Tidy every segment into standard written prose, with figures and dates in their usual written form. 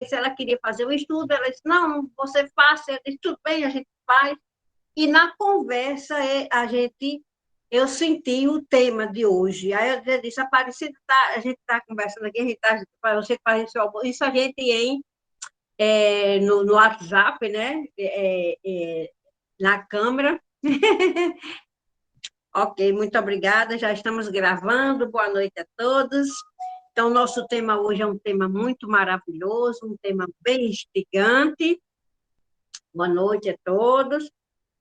se ela queria fazer o estudo, ela disse, não, você faça, eu disse, tudo bem, a gente faz. E na conversa, eu senti o tema de hoje. Aí eu disse, Aparecida, a gente está conversando aqui, você faz isso a gente no WhatsApp, né? Na câmera. Ok, muito obrigada, já estamos gravando, boa noite a todos. Então, nosso tema hoje é um tema muito maravilhoso, um tema bem instigante. Boa noite a todos.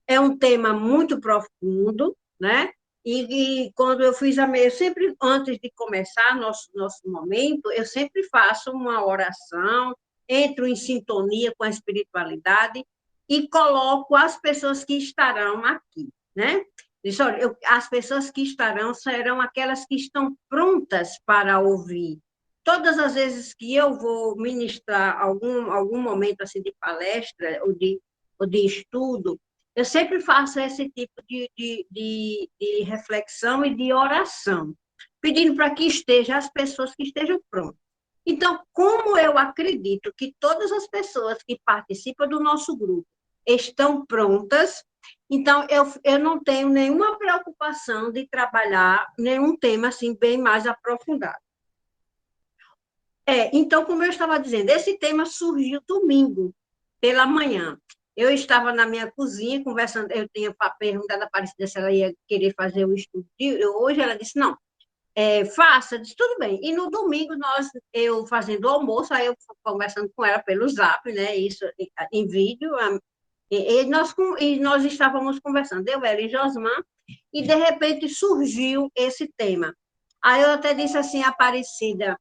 É um tema muito profundo, né? E quando eu fiz eu sempre, antes de começar nosso momento, eu sempre faço uma oração, entro em sintonia com a espiritualidade e coloco as pessoas que estarão aqui, né? Diz, olha, as pessoas que estarão serão aquelas que estão prontas para ouvir. Todas as vezes que eu vou ministrar algum momento assim de palestra ou de estudo, eu sempre faço esse tipo de reflexão e de oração, pedindo para que as pessoas que estejam prontas. Então, como eu acredito que todas as pessoas que participam do nosso grupo estão prontas, então eu não tenho nenhuma preocupação de trabalhar nenhum tema assim bem mais aprofundado. Então, como eu estava dizendo, esse tema surgiu domingo, pela manhã. Eu estava na minha cozinha conversando, eu tinha perguntado a Aparecida se ela ia querer fazer o estudo de hoje, ela disse, não, faça, disse, tudo bem. E no domingo, eu fazendo o almoço, aí eu conversando com ela pelo Zap, né, isso em vídeo, e nós estávamos conversando, eu, ela e Josmar, e de repente surgiu esse tema. Aí eu até disse assim, Aparecida,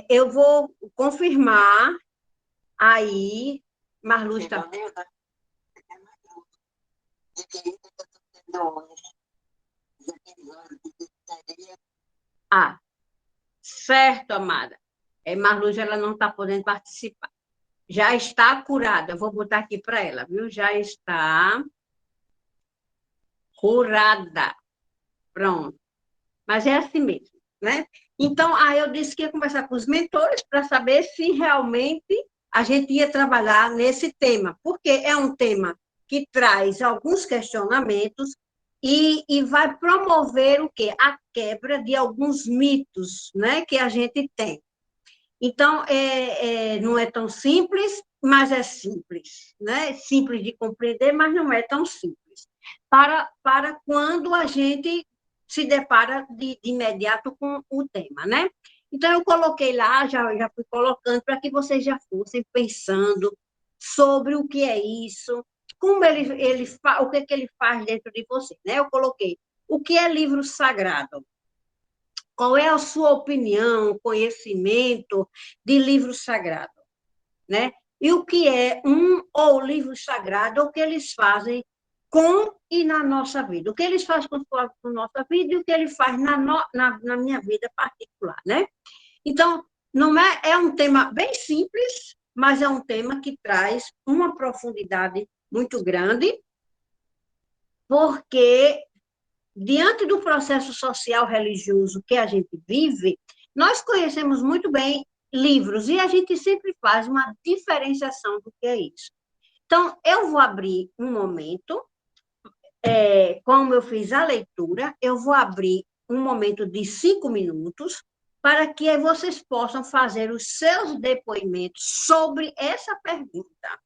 eu vou confirmar aí, Marlu está... Ah, certo, amada. Marlu, ela não está podendo participar. Já está curada. Eu vou botar aqui para ela, viu? Já está curada. Pronto. Mas é assim mesmo, né? Então, aí eu disse que ia conversar com os mentores para saber se realmente a gente ia trabalhar nesse tema, porque é um tema que traz alguns questionamentos e vai promover o quê? A quebra de alguns mitos, né, que a gente tem. Então, não é tão simples, mas é simples, né? Simples de compreender, mas não é tão simples. Para quando a gente se depara de imediato com o tema, né? Então, eu coloquei lá, já fui colocando, para que vocês já fossem pensando sobre o que é isso, como o que ele faz dentro de você, né? Eu coloquei o que é livro sagrado. Qual é a sua opinião, conhecimento de livro sagrado, né? E o que é ou livro sagrado, o que eles fazem com e na nossa vida. O que eles fazem com a nossa vida e o que ele faz na minha vida particular, né? Então, não é um tema bem simples, mas é um tema que traz uma profundidade muito grande, porque diante do processo social religioso que a gente vive, nós conhecemos muito bem livros e a gente sempre faz uma diferenciação do que é isso. Então, eu vou abrir um momento, como eu fiz a leitura, eu vou abrir um momento de 5 minutos para que vocês possam fazer os seus depoimentos sobre essa pergunta.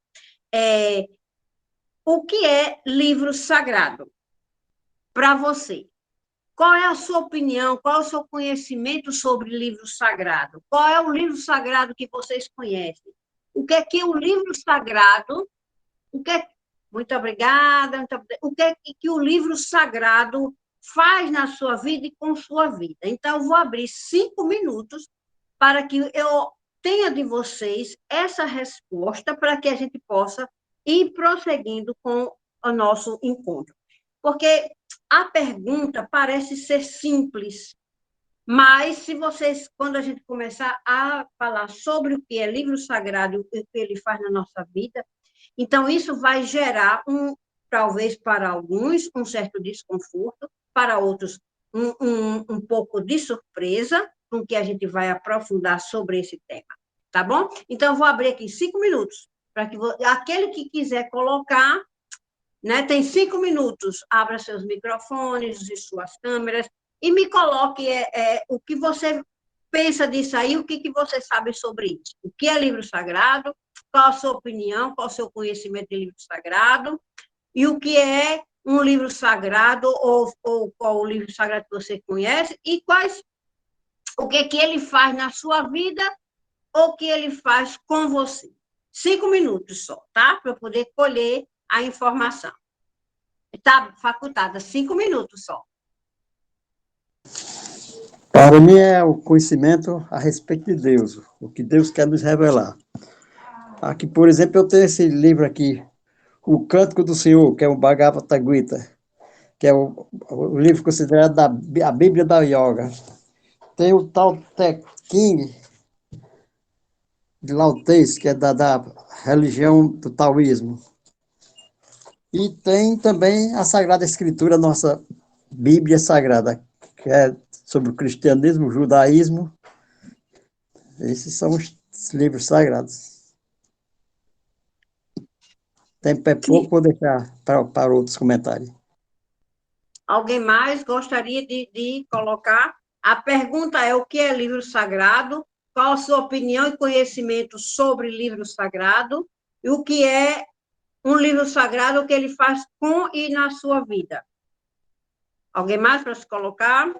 O que é livro sagrado para você? Qual é a sua opinião? Qual é o seu conhecimento sobre livro sagrado? Qual é o livro sagrado que vocês conhecem? O que é que o livro sagrado... O que é, muito obrigada. O que é que o livro sagrado faz na sua vida e com sua vida? Então, eu vou abrir 5 minutos para que eu tenha de vocês essa resposta para que a gente possa ir prosseguindo com o nosso encontro. Porque a pergunta parece ser simples, mas se vocês, quando a gente começar a falar sobre o que é livro sagrado, o que ele faz na nossa vida, então isso vai gerar talvez para alguns, um certo desconforto, para outros um pouco de surpresa, com que a gente vai aprofundar sobre esse tema, tá bom? Então, eu vou abrir aqui 5 minutos, para que aquele que quiser colocar, né, tem 5 minutos, abra seus microfones e suas câmeras, e me coloque o que você pensa disso aí, o que você sabe sobre isso. O que é livro sagrado, qual a sua opinião, qual o seu conhecimento de livro sagrado, e o que é um livro sagrado, ou qual o livro sagrado que você conhece, e o que ele faz na sua vida, ou o que ele faz com você. 5 minutos só, tá? Para eu poder colher a informação. Está facultada, 5 minutos só. Para mim é o conhecimento a respeito de Deus, o que Deus quer nos revelar. Aqui, por exemplo, eu tenho esse livro aqui, O Cântico do Senhor, que é o Bhagavad Gita, que é o livro considerado a Bíblia da Yoga. Tem o Tao Te Ching, de Lao Tse, que é da religião do taoísmo. E tem também a Sagrada Escritura, nossa Bíblia Sagrada, que é sobre o cristianismo, o judaísmo. Esses são os livros sagrados. Tempo é pouco, vou deixar para outros comentários. Alguém mais gostaria de colocar? A pergunta é: o que é livro sagrado? Qual a sua opinião e conhecimento sobre livro sagrado? E o que é um livro sagrado, o que ele faz com e na sua vida? Alguém mais para se colocar?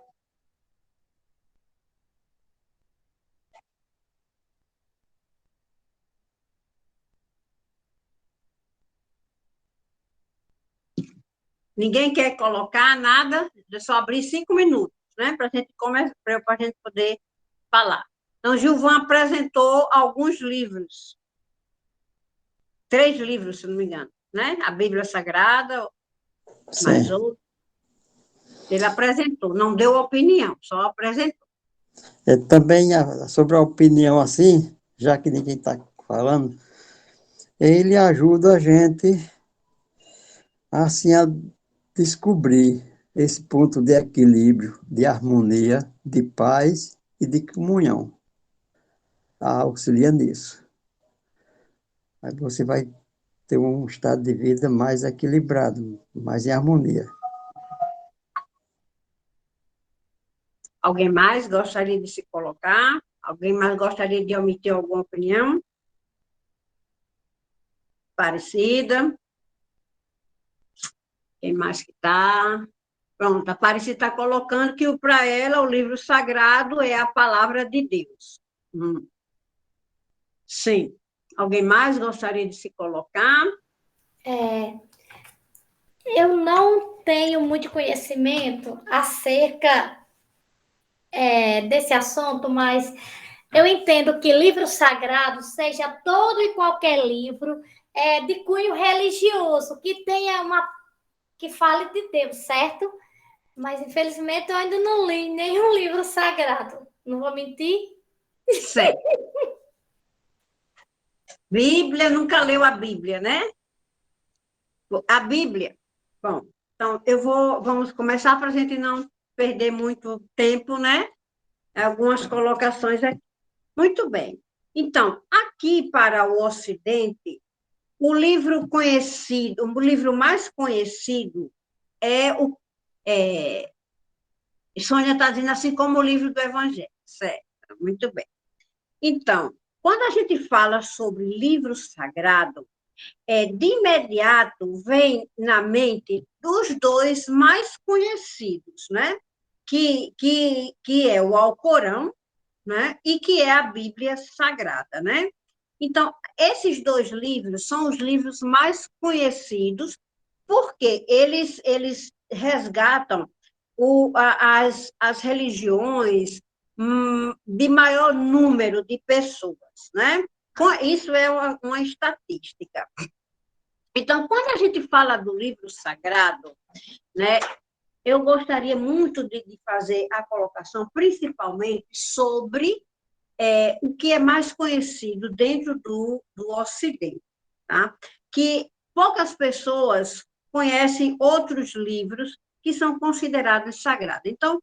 Ninguém quer colocar nada, é só abrir 5 minutos, né? Para a gente começar, para a gente poder falar. Então, Gilvan apresentou alguns livros, 3 livros, se não me engano, né? A Bíblia Sagrada, mais Sim. outro. Ele apresentou, não deu opinião, só apresentou. Também sobre a opinião assim, já que ninguém está falando, ele ajuda a gente assim a descobrir esse ponto de equilíbrio, de harmonia, de paz e de comunhão. Auxilia nisso. Aí você vai ter um estado de vida mais equilibrado, mais em harmonia. Alguém mais gostaria de se colocar? Alguém mais gostaria de omitir alguma opinião? Parecida? Quem mais que está? Pronto, a Aparecida está colocando que para ela o livro sagrado é a palavra de Deus. Sim. Alguém mais gostaria de se colocar? Eu não tenho muito conhecimento acerca desse assunto, mas eu entendo que livro sagrado seja todo e qualquer livro de cunho religioso, que tenha que fale de Deus, certo? Mas, infelizmente, eu ainda não li nenhum livro sagrado. Não vou mentir. Certo. Bíblia, nunca leu a Bíblia, né? A Bíblia. Bom, então vamos começar para a gente não perder muito tempo, né? Algumas colocações aqui. Muito bem. Então, aqui para o Ocidente, o livro conhecido, o livro mais conhecido é o. Sônia está dizendo assim como o livro do Evangelho, certo? Muito bem. Então, quando a gente fala sobre livro sagrado, de imediato vem na mente dos dois mais conhecidos, né? Que é o Alcorão, né? E que é a Bíblia Sagrada, né? Então, esses 2 livros são os livros mais conhecidos, porque eles resgatam as religiões de maior número de pessoas, né? Isso é uma estatística. Então, quando a gente fala do livro sagrado, né, eu gostaria muito de fazer a colocação, principalmente sobre o que é mais conhecido dentro do Ocidente, tá? Que poucas pessoas conhecem outros livros que são considerados sagrados. Então,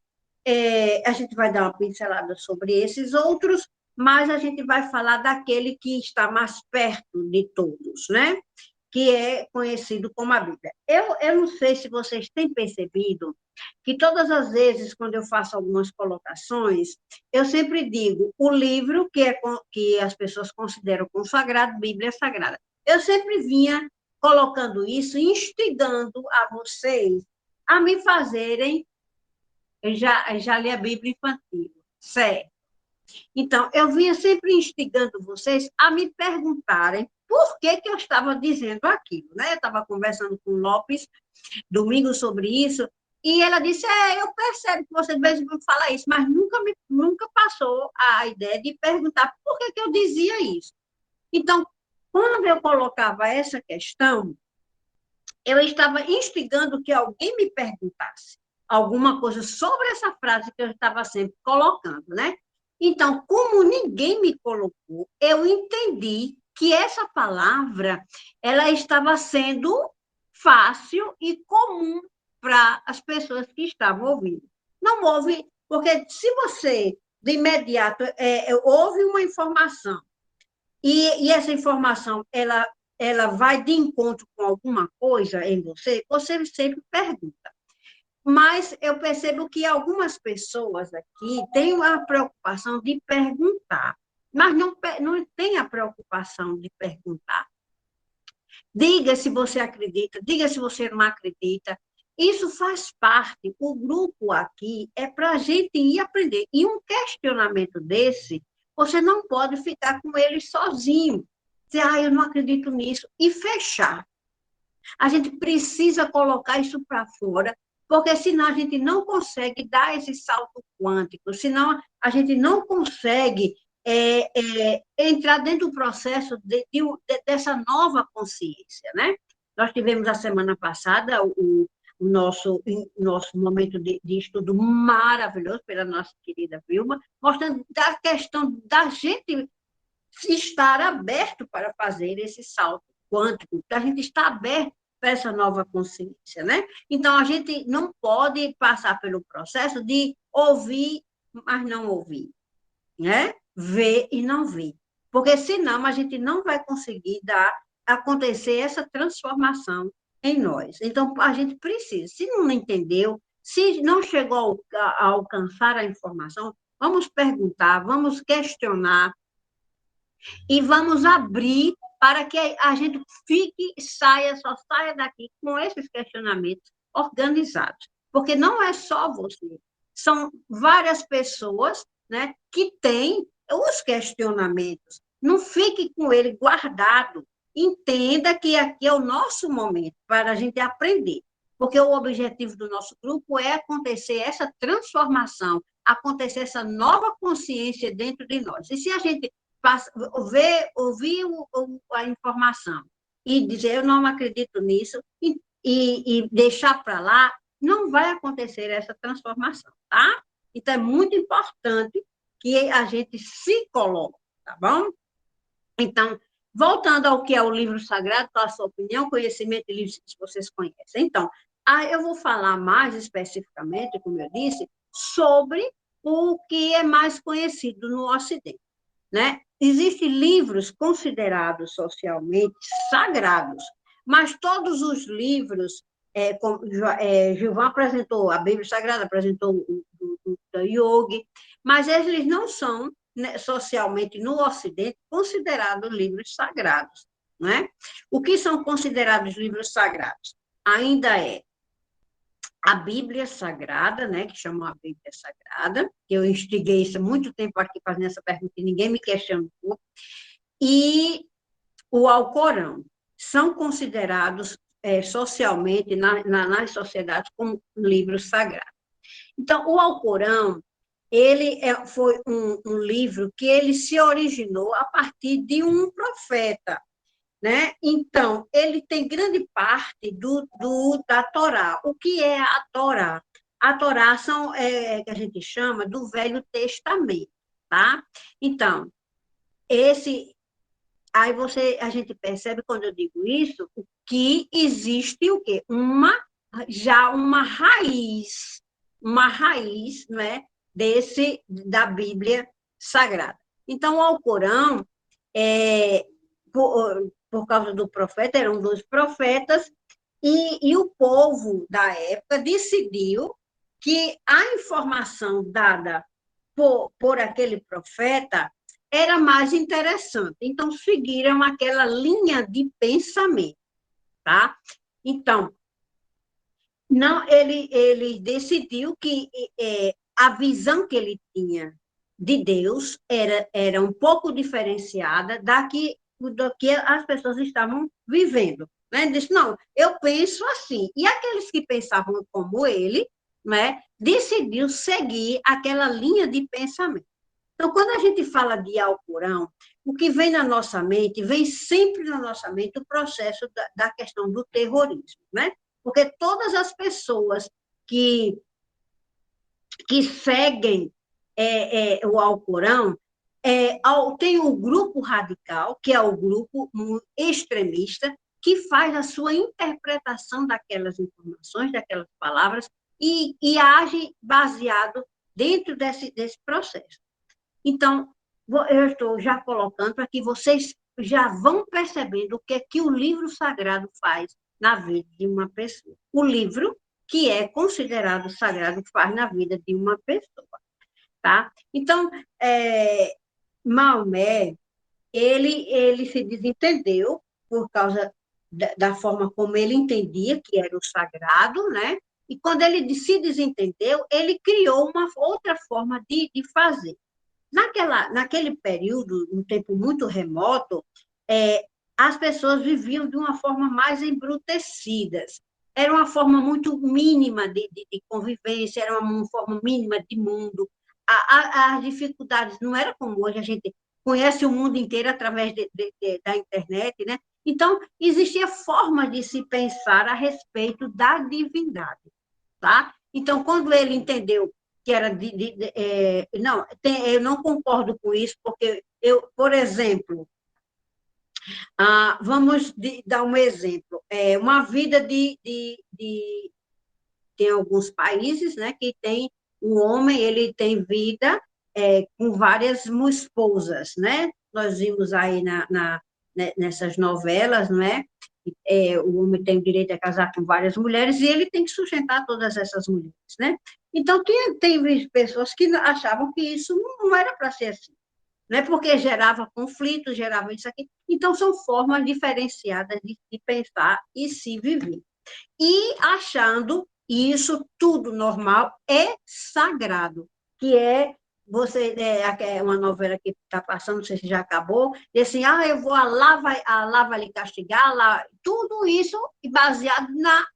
a gente vai dar uma pincelada sobre esses outros, mas a gente vai falar daquele que está mais perto de todos, né? Que é conhecido como a Bíblia. Eu não sei se vocês têm percebido que todas as vezes, quando eu faço algumas colocações, eu sempre digo o livro que as pessoas consideram consagrado, Bíblia Sagrada. Eu sempre vinha colocando isso, instigando a vocês a me fazerem, já li a Bíblia infantil, certo? Então, eu vinha sempre instigando vocês a me perguntarem por que eu estava dizendo aquilo, né? Eu estava conversando com o Lopes domingo sobre isso, e ela disse, eu percebo que você de vez em quando fala isso, mas nunca passou a ideia de perguntar por que eu dizia isso. Então, quando eu colocava essa questão, eu estava instigando que alguém me perguntasse alguma coisa sobre essa frase que eu estava sempre colocando, né? Então, como ninguém me colocou, eu entendi que essa palavra ela estava sendo fácil e comum para as pessoas que estavam ouvindo. Não houve, porque se você, de imediato, ouve uma informação e essa informação ela vai de encontro com alguma coisa em você, você sempre pergunta. Mas eu percebo que algumas pessoas aqui têm a preocupação de perguntar, mas não tem a preocupação de perguntar. Diga se você acredita, diga se você não acredita. Isso faz parte. O grupo aqui é para a gente ir aprender. E um questionamento desse, você não pode ficar com ele sozinho. Dizer, eu não acredito nisso. E fechar. A gente precisa colocar isso para fora, porque senão a gente não consegue dar esse salto quântico, senão a gente não consegue entrar dentro do processo dessa nova consciência, né? Nós tivemos a semana passada o nosso momento de estudo maravilhoso pela nossa querida Vilma, mostrando a questão da gente estar aberto para fazer esse salto quântico, da gente estar aberto para essa nova consciência, né? Então, a gente não pode passar pelo processo de ouvir, mas não ouvir, né? Ver e não ver. Porque, senão, a gente não vai conseguir acontecer essa transformação em nós. Então, a gente precisa. Se não entendeu, se não chegou a alcançar a informação, vamos perguntar, vamos questionar, e vamos abrir para que a gente só saia daqui com esses questionamentos organizados. Porque não é só você, são várias pessoas, né, que têm os questionamentos. Não fique com ele guardado. Entenda que aqui é o nosso momento para a gente aprender. Porque o objetivo do nosso grupo é acontecer essa transformação, acontecer essa nova consciência dentro de nós. E se a gente ouvir a informação e dizer, eu não acredito nisso, e deixar para lá, não vai acontecer essa transformação, tá? Então, é muito importante que a gente se coloque, tá bom? Então, voltando ao que é o livro sagrado, qual a sua opinião, conhecimento e livros que vocês conhecem. Então, eu vou falar mais especificamente, como eu disse, sobre o que é mais conhecido no Ocidente, né? Existem livros considerados socialmente sagrados, mas todos os livros, Gilvan apresentou, a Bíblia Sagrada apresentou o Yogi, mas eles não são, né, socialmente no Ocidente considerados livros sagrados, né? O que são considerados livros sagrados? Ainda é a Bíblia Sagrada, né, que chamam a Bíblia Sagrada, que eu instiguei isso há muito tempo aqui fazendo essa pergunta e ninguém me questionou, e o Alcorão, são considerados socialmente nas sociedades como livros sagrados. Então, o Alcorão, ele foi um livro que ele se originou a partir de um profeta, né? Então, ele tem grande parte da Torá. O que é a Torá? A Torá são, que a gente chama do Velho Testamento, tá? Então, aí a gente percebe, quando eu digo isso, que existe o quê? Já uma raiz uma raiz, né, da Bíblia Sagrada. Então, o Alcorão, por causa do profeta, eram 2 profetas, e o povo da época decidiu que a informação dada por aquele profeta era mais interessante. Então, seguiram aquela linha de pensamento, tá? Então, não, ele decidiu que a visão que ele tinha de Deus era um pouco diferenciada do que as pessoas estavam vivendo. Né? Ele disse, não, eu penso assim. E aqueles que pensavam como ele, né, decidiu seguir aquela linha de pensamento. Então, quando a gente fala de Alcorão, o que vem na nossa mente, vem sempre na nossa mente o processo da questão do terrorismo, né? Porque todas as pessoas que, que seguem o Alcorão, tem o grupo radical, que é o grupo extremista, que faz a sua interpretação daquelas informações, daquelas palavras, e age baseado dentro desse processo. Então, eu estou já colocando para que vocês já vão percebendo o que é que o livro sagrado faz na vida de uma pessoa. O livro que é considerado sagrado faz na vida de uma pessoa, tá? Então, Maomé, ele se desentendeu por causa da forma como ele entendia que era o sagrado, né? E quando ele se desentendeu, ele criou uma outra forma de fazer. Naquele período, um tempo muito remoto, as pessoas viviam de uma forma mais embrutecidas. Era uma forma muito mínima de convivência, era uma forma mínima de mundo. As dificuldades não era como hoje, a gente conhece o mundo inteiro através da internet, né? Então, existia forma de se pensar a respeito da divindade, tá? Então, quando ele entendeu que era não, eu não concordo com isso, porque por exemplo, vamos dar um exemplo, uma vida tem alguns países, né, que tem o homem, ele tem vida com várias esposas, né? Nós vimos aí nessas novelas, não é? O homem tem o direito a casar com várias mulheres e ele tem que sustentar todas essas mulheres, né? Então, tem pessoas que achavam que isso não era para ser assim, né? Porque gerava conflito, gerava isso aqui. Então, são formas diferenciadas de pensar e se viver. E achando isso tudo normal é sagrado, que uma novela que está passando, não sei se já acabou, e assim, Allah vai lhe castigar, tudo isso baseado na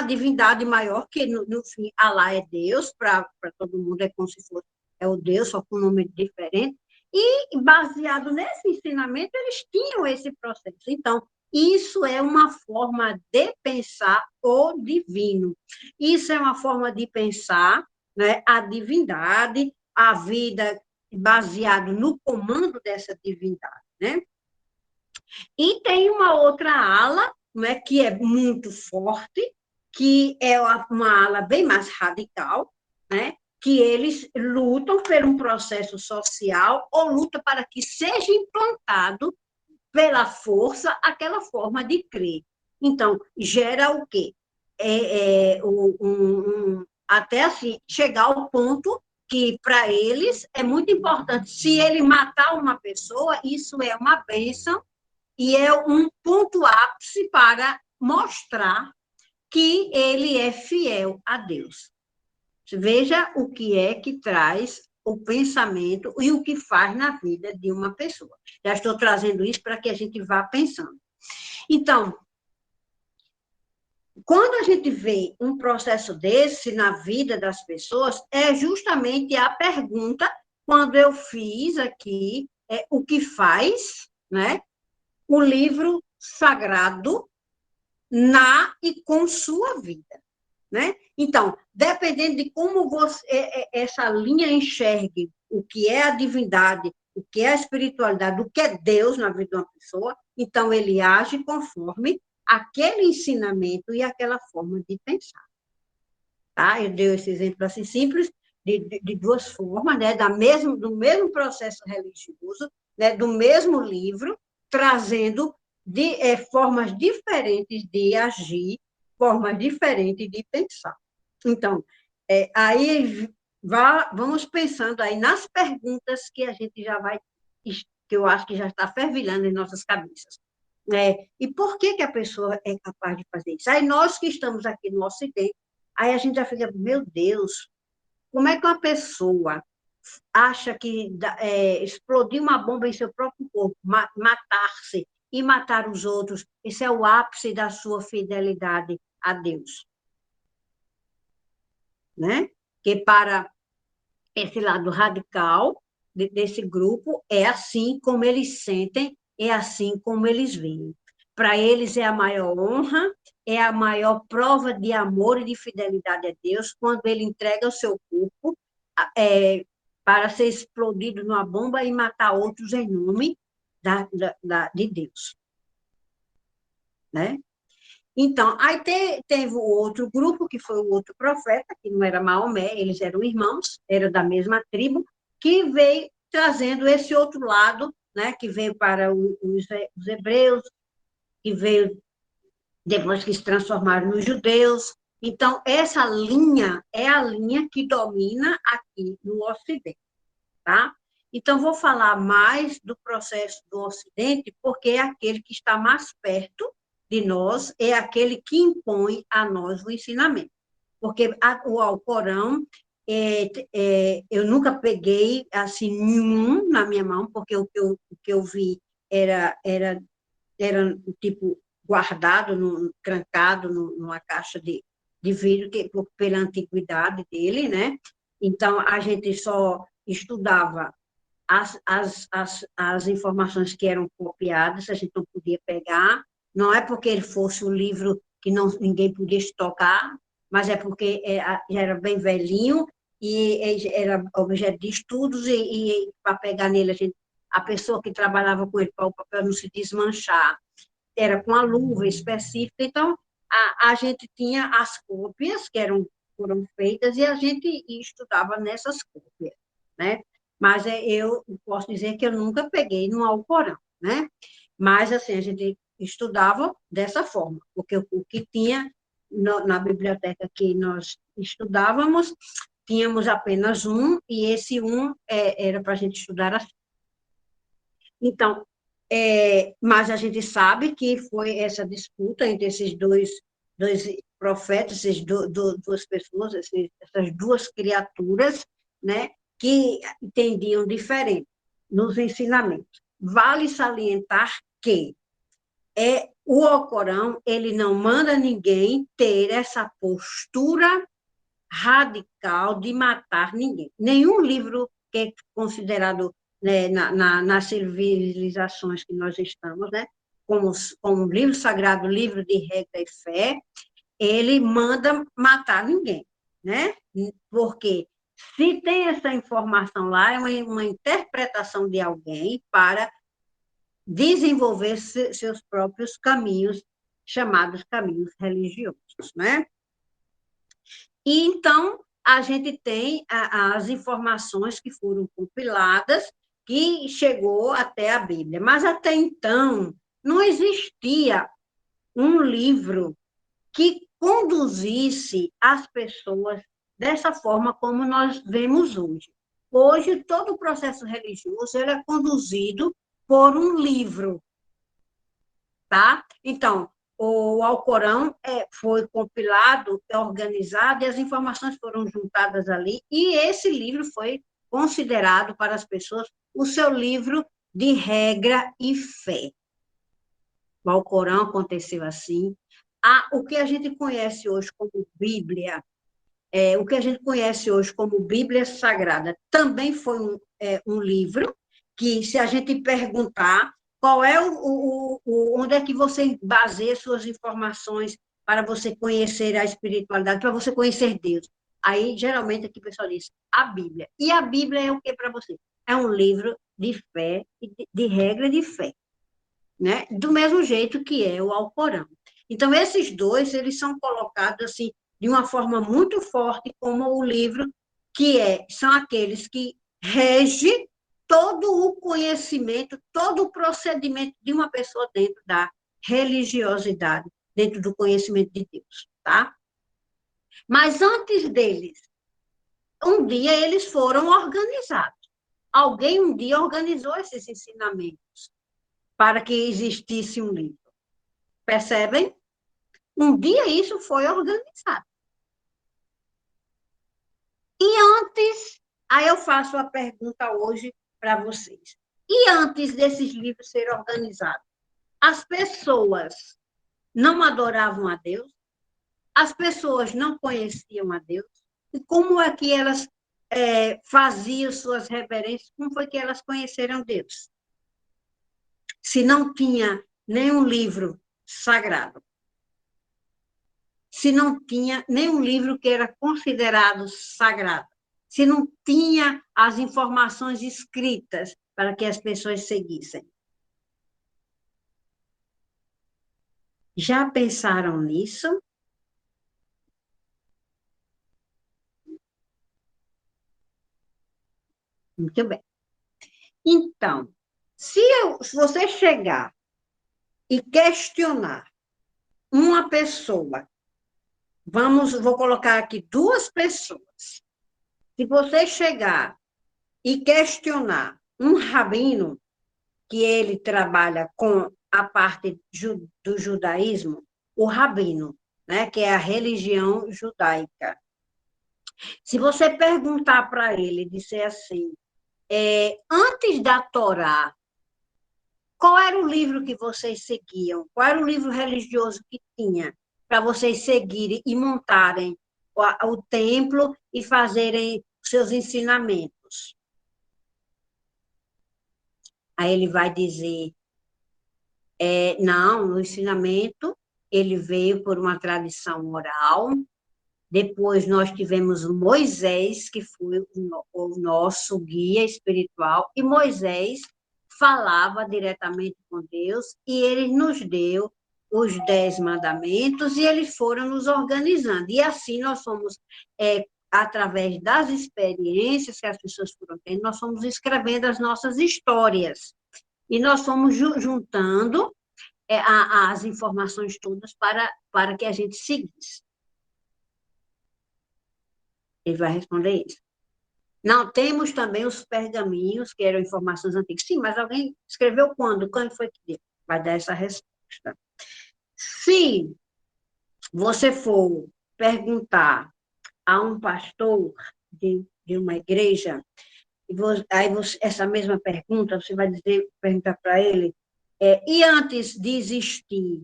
divindade maior, que no fim Allah é Deus, para todo mundo é como se fosse o Deus, só com um nome diferente, e baseado nesse ensinamento, eles tinham esse processo. Então, isso é uma forma de pensar o divino. Isso é uma forma de pensar, né, a divindade, a vida baseado no comando dessa divindade, né? E tem uma outra ala, né, que é muito forte, que é uma ala bem mais radical, né, que eles lutam por um processo social ou lutam para que seja implantado pela força aquela forma de crer. Então, gera o quê? Até assim, chegar ao ponto que, para eles, é muito importante. Se ele matar uma pessoa, isso é uma bênção e é um ponto ápice para mostrar que ele é fiel a Deus. Veja o que é que traz o pensamento e o que faz na vida de uma pessoa. Já estou trazendo isso para que a gente vá pensando. Então, quando a gente vê um processo desse na vida das pessoas, é justamente a pergunta, quando eu fiz aqui, o que faz, né, o livro sagrado na e com sua vida. Né? Então, dependendo de como essa linha enxergue o que é a divindade, o que é a espiritualidade, o que é Deus na vida de uma pessoa, então ele age conforme aquele ensinamento e aquela forma de pensar. tá? Eu dei esse exemplo assim simples, de duas formas, né? Do mesmo processo religioso, né? Do mesmo livro, trazendo formas diferentes de agir, formas diferentes de pensar. Então, aí vamos pensando aí nas perguntas que a gente já vai, que eu acho que já está fervilhando em nossas cabeças. E por que a pessoa é capaz de fazer isso? Aí nós que estamos aqui no Ocidente, aí a gente já fica, meu Deus, como é que uma pessoa acha que explodir uma bomba em seu próprio corpo, matar-se e matar os outros, esse é o ápice da sua fidelidade a Deus, né? Que para esse lado radical desse grupo é assim como eles sentem, é assim como eles veem. Para eles é a maior honra, é a maior prova de amor e de fidelidade a Deus quando ele entrega o seu corpo para ser explodido numa bomba e matar outros em nome de Deus, né? Então, aí teve o outro grupo, que foi o outro profeta, que não era Maomé, eles eram irmãos, eram da mesma tribo, que veio trazendo esse outro lado, né, que veio para os hebreus, que veio depois que se transformaram nos judeus. Então, essa linha é a linha que domina aqui no Ocidente, tá? Então, vou falar mais do processo do Ocidente, porque é aquele que está mais perto de nós, é aquele que impõe a nós o ensinamento. Porque o Alcorão, eu nunca peguei assim nenhum na minha mão, porque o que eu vi era tipo guardado, trancado numa caixa de vidro, pela antiguidade dele, né? Então, a gente só estudava as informações que eram copiadas, a gente não podia pegar, não é porque ele fosse um livro que ninguém podia tocar, mas é porque já era bem velhinho e era objeto de estudos e para pegar nele, a pessoa que trabalhava com ele para o papel não se desmanchar, era com a luva específica, então a gente tinha as cópias que foram feitas e a gente estudava nessas cópias, né? Mas eu posso dizer que eu nunca peguei no Alcorão, né? Mas, assim, a gente estudava dessa forma, porque o que tinha na biblioteca que nós estudávamos, tínhamos apenas um, e esse um era para a gente estudar assim. Então, mas a gente sabe que foi essa disputa entre esses dois profetas, duas pessoas, essas duas criaturas, né, que entendiam diferente nos ensinamentos. Vale salientar que o Alcorão, ele não manda ninguém ter essa postura radical de matar ninguém. Nenhum livro que é considerado, né, nas civilizações que nós estamos, né, como livro sagrado, livro de regra e fé, ele manda matar ninguém, né? Porque se tem essa informação lá, é uma interpretação de alguém para desenvolver seus próprios caminhos, chamados caminhos religiosos, né? E então a gente tem as informações que foram compiladas, que chegou até a Bíblia. Mas até então não existia um livro que conduzisse as pessoas dessa forma como nós vemos hoje. Hoje, todo o processo religioso ele é conduzido por um livro, tá? Então, o Alcorão foi compilado, organizado, e as informações foram juntadas ali, e esse livro foi considerado para as pessoas o seu livro de regra e fé. O Alcorão aconteceu assim. O que a gente conhece hoje como Bíblia, o que a gente conhece hoje como Bíblia Sagrada, também foi um livro que, se a gente perguntar qual é onde é que você baseia suas informações para você conhecer a espiritualidade, para você conhecer Deus, aí, geralmente, aqui o pessoal diz a Bíblia. E a Bíblia é o que para você? É um livro de fé, de regra de fé, né? Do mesmo jeito que é o Alcorão. Então, esses dois, eles são colocados assim, de uma forma muito forte, como o livro, são aqueles que regem todo o conhecimento, todo o procedimento de uma pessoa dentro da religiosidade, dentro do conhecimento de Deus, tá? Mas antes deles, um dia eles foram organizados. Alguém um dia organizou esses ensinamentos para que existisse um livro. Percebem? Um dia isso foi organizado. E antes, aí eu faço a pergunta hoje para vocês. E antes desses livros serem organizados, as pessoas não adoravam a Deus? As pessoas não conheciam a Deus? E como é que elas faziam suas reverências? Como foi que elas conheceram Deus? Se não tinha nenhum livro sagrado. Se não tinha nenhum livro que era considerado sagrado. Se não tinha as informações escritas para que as pessoas seguissem. Já pensaram nisso? Muito bem. Então, se você chegar e questionar uma pessoa, vou colocar aqui 2 pessoas. Se você chegar e questionar um rabino, que ele trabalha com a parte do judaísmo, o rabino, né, que é a religião judaica. Se você perguntar para ele, disser assim, antes da Torá, qual era o livro que vocês seguiam? Qual era o livro religioso que tinha para vocês seguirem e montarem o templo e fazerem seus ensinamentos? Aí ele vai dizer, não, o ensinamento ele veio por uma tradição oral. Depois nós tivemos Moisés, que foi o nosso guia espiritual, e Moisés falava diretamente com Deus, e ele nos deu os 10 mandamentos, e eles foram nos organizando. E assim nós fomos, através das experiências que as pessoas foram tendo, nós fomos escrevendo as nossas histórias. E nós fomos juntando as informações todas para que a gente seguisse. Ele vai responder isso. Não, temos também os pergaminhos, que eram informações antigas. Sim, mas alguém escreveu quando? Quando foi que deu? Vai dar essa resposta. Se você for perguntar a um pastor de uma igreja, aí essa mesma pergunta, você vai perguntar para ele, e antes de existir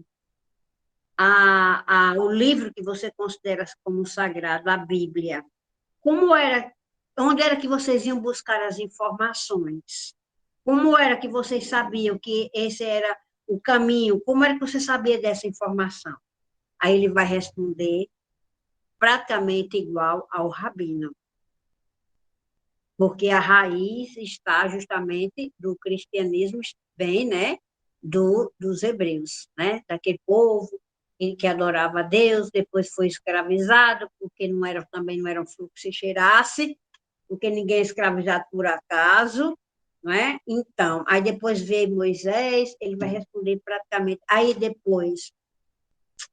o livro que você considera como sagrado, a Bíblia, onde era que vocês iam buscar as informações? Como era que vocês sabiam que esse era o caminho? Como era que você sabia dessa informação? Aí ele vai responder praticamente igual ao rabino. Porque a raiz está justamente do cristianismo, bem, né? Dos hebreus, né? Daquele povo que adorava a Deus, depois foi escravizado, porque também não era um fluxo que se cheirasse, porque ninguém é escravizado por acaso, não é? Então, aí depois veio Moisés, ele vai responder praticamente. Aí depois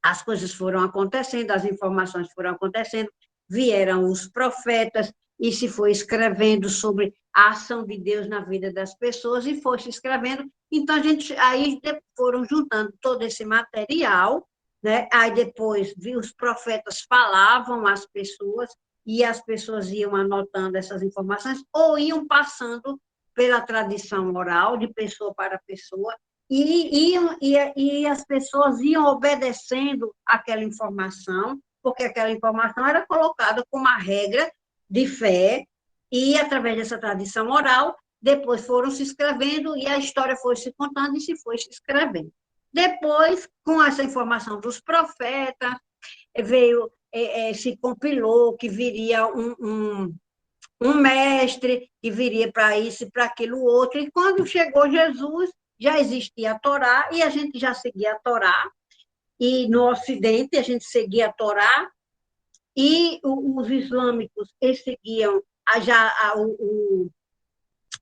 as coisas foram acontecendo, as informações foram acontecendo, vieram os profetas, e se foi escrevendo sobre a ação de Deus na vida das pessoas, e foi se escrevendo. Então, aí foram juntando todo esse material, né? Aí depois os profetas falavam às pessoas, e as pessoas iam anotando essas informações, ou iam passando pela tradição oral, de pessoa para pessoa, e as pessoas iam obedecendo aquela informação, porque aquela informação era colocada como uma regra de fé, e através dessa tradição oral, depois foram se escrevendo, e a história foi se contando e se foi se escrevendo. Depois, com essa informação dos profetas, se compilou que viria um mestre, que viria para isso e para aquilo outro, e quando chegou Jesus, já existia a Torá, e a gente já seguia a Torá, e no Ocidente a gente seguia a Torá, e os islâmicos, eles seguiam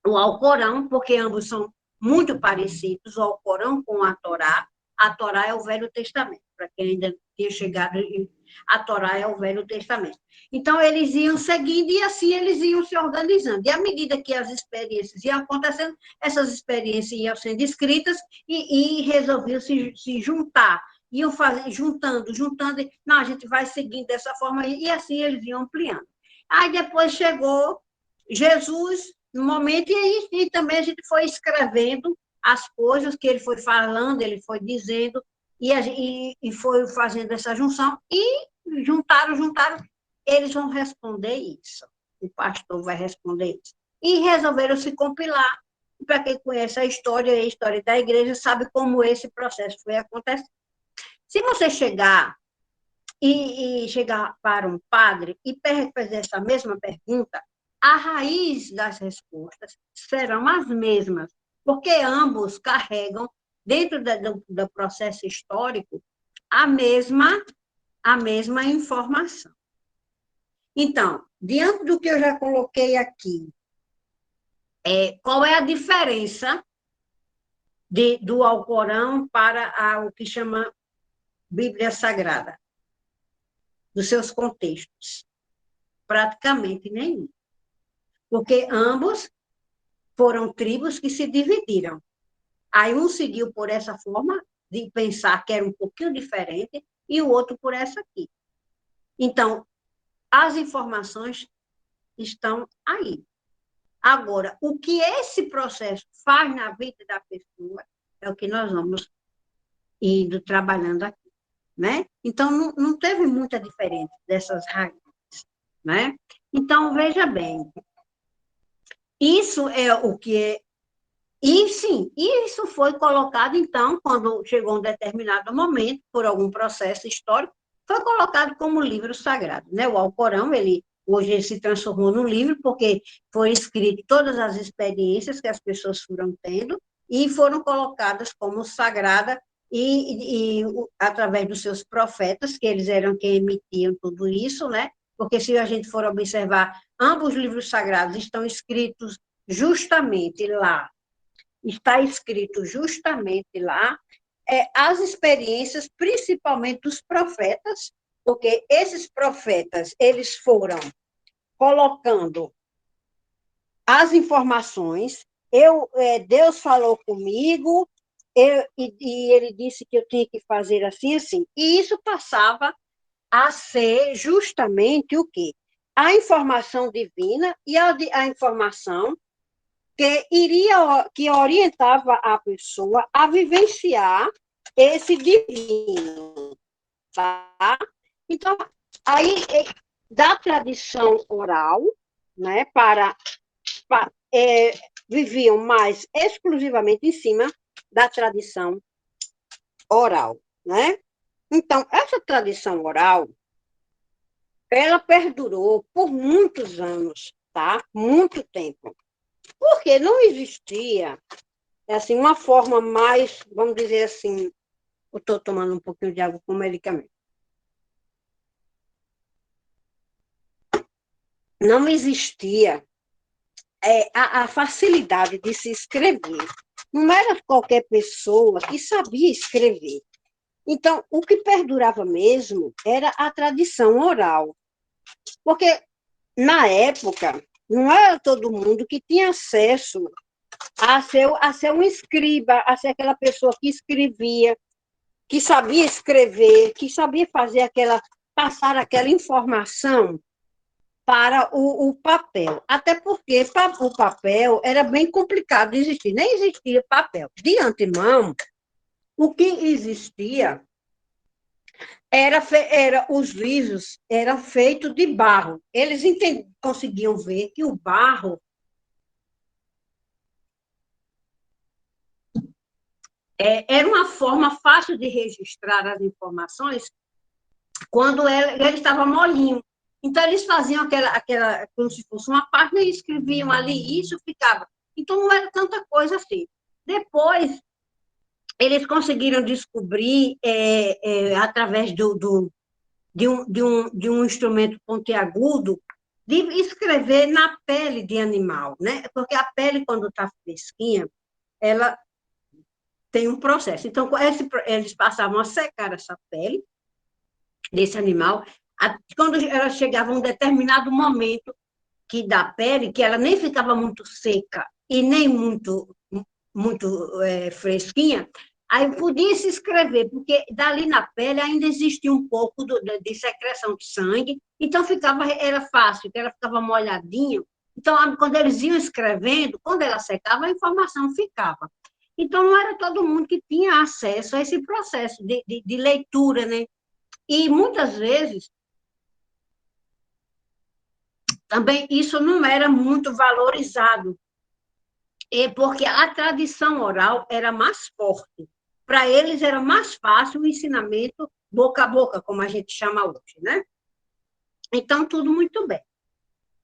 o Alcorão, porque ambos são muito parecidos, o Alcorão com a Torá. A Torá é o Velho Testamento, para quem ainda não tinha chegado, a Torá é o Velho Testamento. Então, eles iam seguindo e assim eles iam se organizando. E à medida que as experiências iam acontecendo, essas experiências iam sendo escritas e resolviam se juntar. Iam juntando. Não, a gente vai seguindo dessa forma e assim eles iam ampliando. Aí depois chegou Jesus no momento, e também a gente foi escrevendo as coisas que ele foi falando, ele foi dizendo, e foi fazendo essa junção, e juntaram, eles vão responder isso, o pastor vai responder isso. E resolveram se compilar. Para quem conhece a história da igreja, sabe como esse processo foi acontecendo. Se você chegar chegar para um padre e fazer essa mesma pergunta, a raiz das respostas serão as mesmas, porque ambos carregam, dentro do processo histórico, a mesma informação. Então, diante do que eu já coloquei aqui, qual é a diferença do Alcorão para o que chama Bíblia Sagrada? Dos seus contextos? Praticamente nenhum. Porque ambos foram tribos que se dividiram. Aí um seguiu por essa forma de pensar que era um pouquinho diferente e o outro por essa aqui. Então, as informações estão aí. Agora, o que esse processo faz na vida da pessoa é o que nós vamos indo trabalhando aqui, né? Então, não teve muita diferença dessas raízes, né? Então, veja bem, isso é o que é. E, sim, isso foi colocado, então, quando chegou um determinado momento, por algum processo histórico, foi colocado como livro sagrado, né? O Alcorão, hoje ele se transformou num livro, porque foi escrito todas as experiências que as pessoas foram tendo e foram colocadas como sagrada através dos seus profetas, que eles eram quem emitiam tudo isso, né? Porque se a gente for observar, ambos os livros sagrados estão escritos justamente lá, está escrito justamente lá, as experiências, principalmente dos profetas, porque esses profetas, eles foram colocando as informações, Deus falou comigo, e ele disse que eu tinha que fazer assim, assim, e isso passava a ser justamente o quê? A informação divina e a informação que orientava a pessoa a vivenciar esse divino, tá? Então, aí, da tradição oral, né, viviam mais exclusivamente em cima da tradição oral, né? Então, essa tradição oral, ela perdurou por muitos anos, tá? Muito tempo. Porque não existia, assim, uma forma mais, vamos dizer assim, eu estou tomando um pouquinho de água com medicamento. Não existia a facilidade de se escrever. Não era qualquer pessoa que sabia escrever. Então, o que perdurava mesmo era a tradição oral. Porque, na época, não era todo mundo que tinha acesso a ser um escriba, a ser aquela pessoa que escrevia, que sabia escrever, que sabia passar aquela informação para o papel. Até porque o papel era bem complicado de existir, nem existia papel. De antemão, o que existia os livros eram feitos de barro. Eles conseguiam ver que o barro era uma forma fácil de registrar as informações quando ele estava molinho. Então, eles faziam aquela como se fosse uma página e escreviam ali, e isso ficava. Então, não era tanta coisa assim. Depois, eles conseguiram descobrir, através de um instrumento pontiagudo, de escrever na pele de animal, né? Porque a pele, quando está fresquinha, ela tem um processo. Então, eles passavam a secar essa pele desse animal, quando ela chegava a um determinado momento que da pele, que ela nem ficava muito seca e nem muito fresquinha, aí podia se escrever, porque dali na pele ainda existia um pouco de secreção de sangue, então era fácil, ela ficava molhadinha. Então, quando eles iam escrevendo, quando ela secava, a informação ficava. Então, não era todo mundo que tinha acesso a esse processo de leitura, né? E muitas vezes também isso não era muito valorizado, porque a tradição oral era mais forte. Para eles era mais fácil o ensinamento boca a boca, como a gente chama hoje, né? Então, tudo muito bem.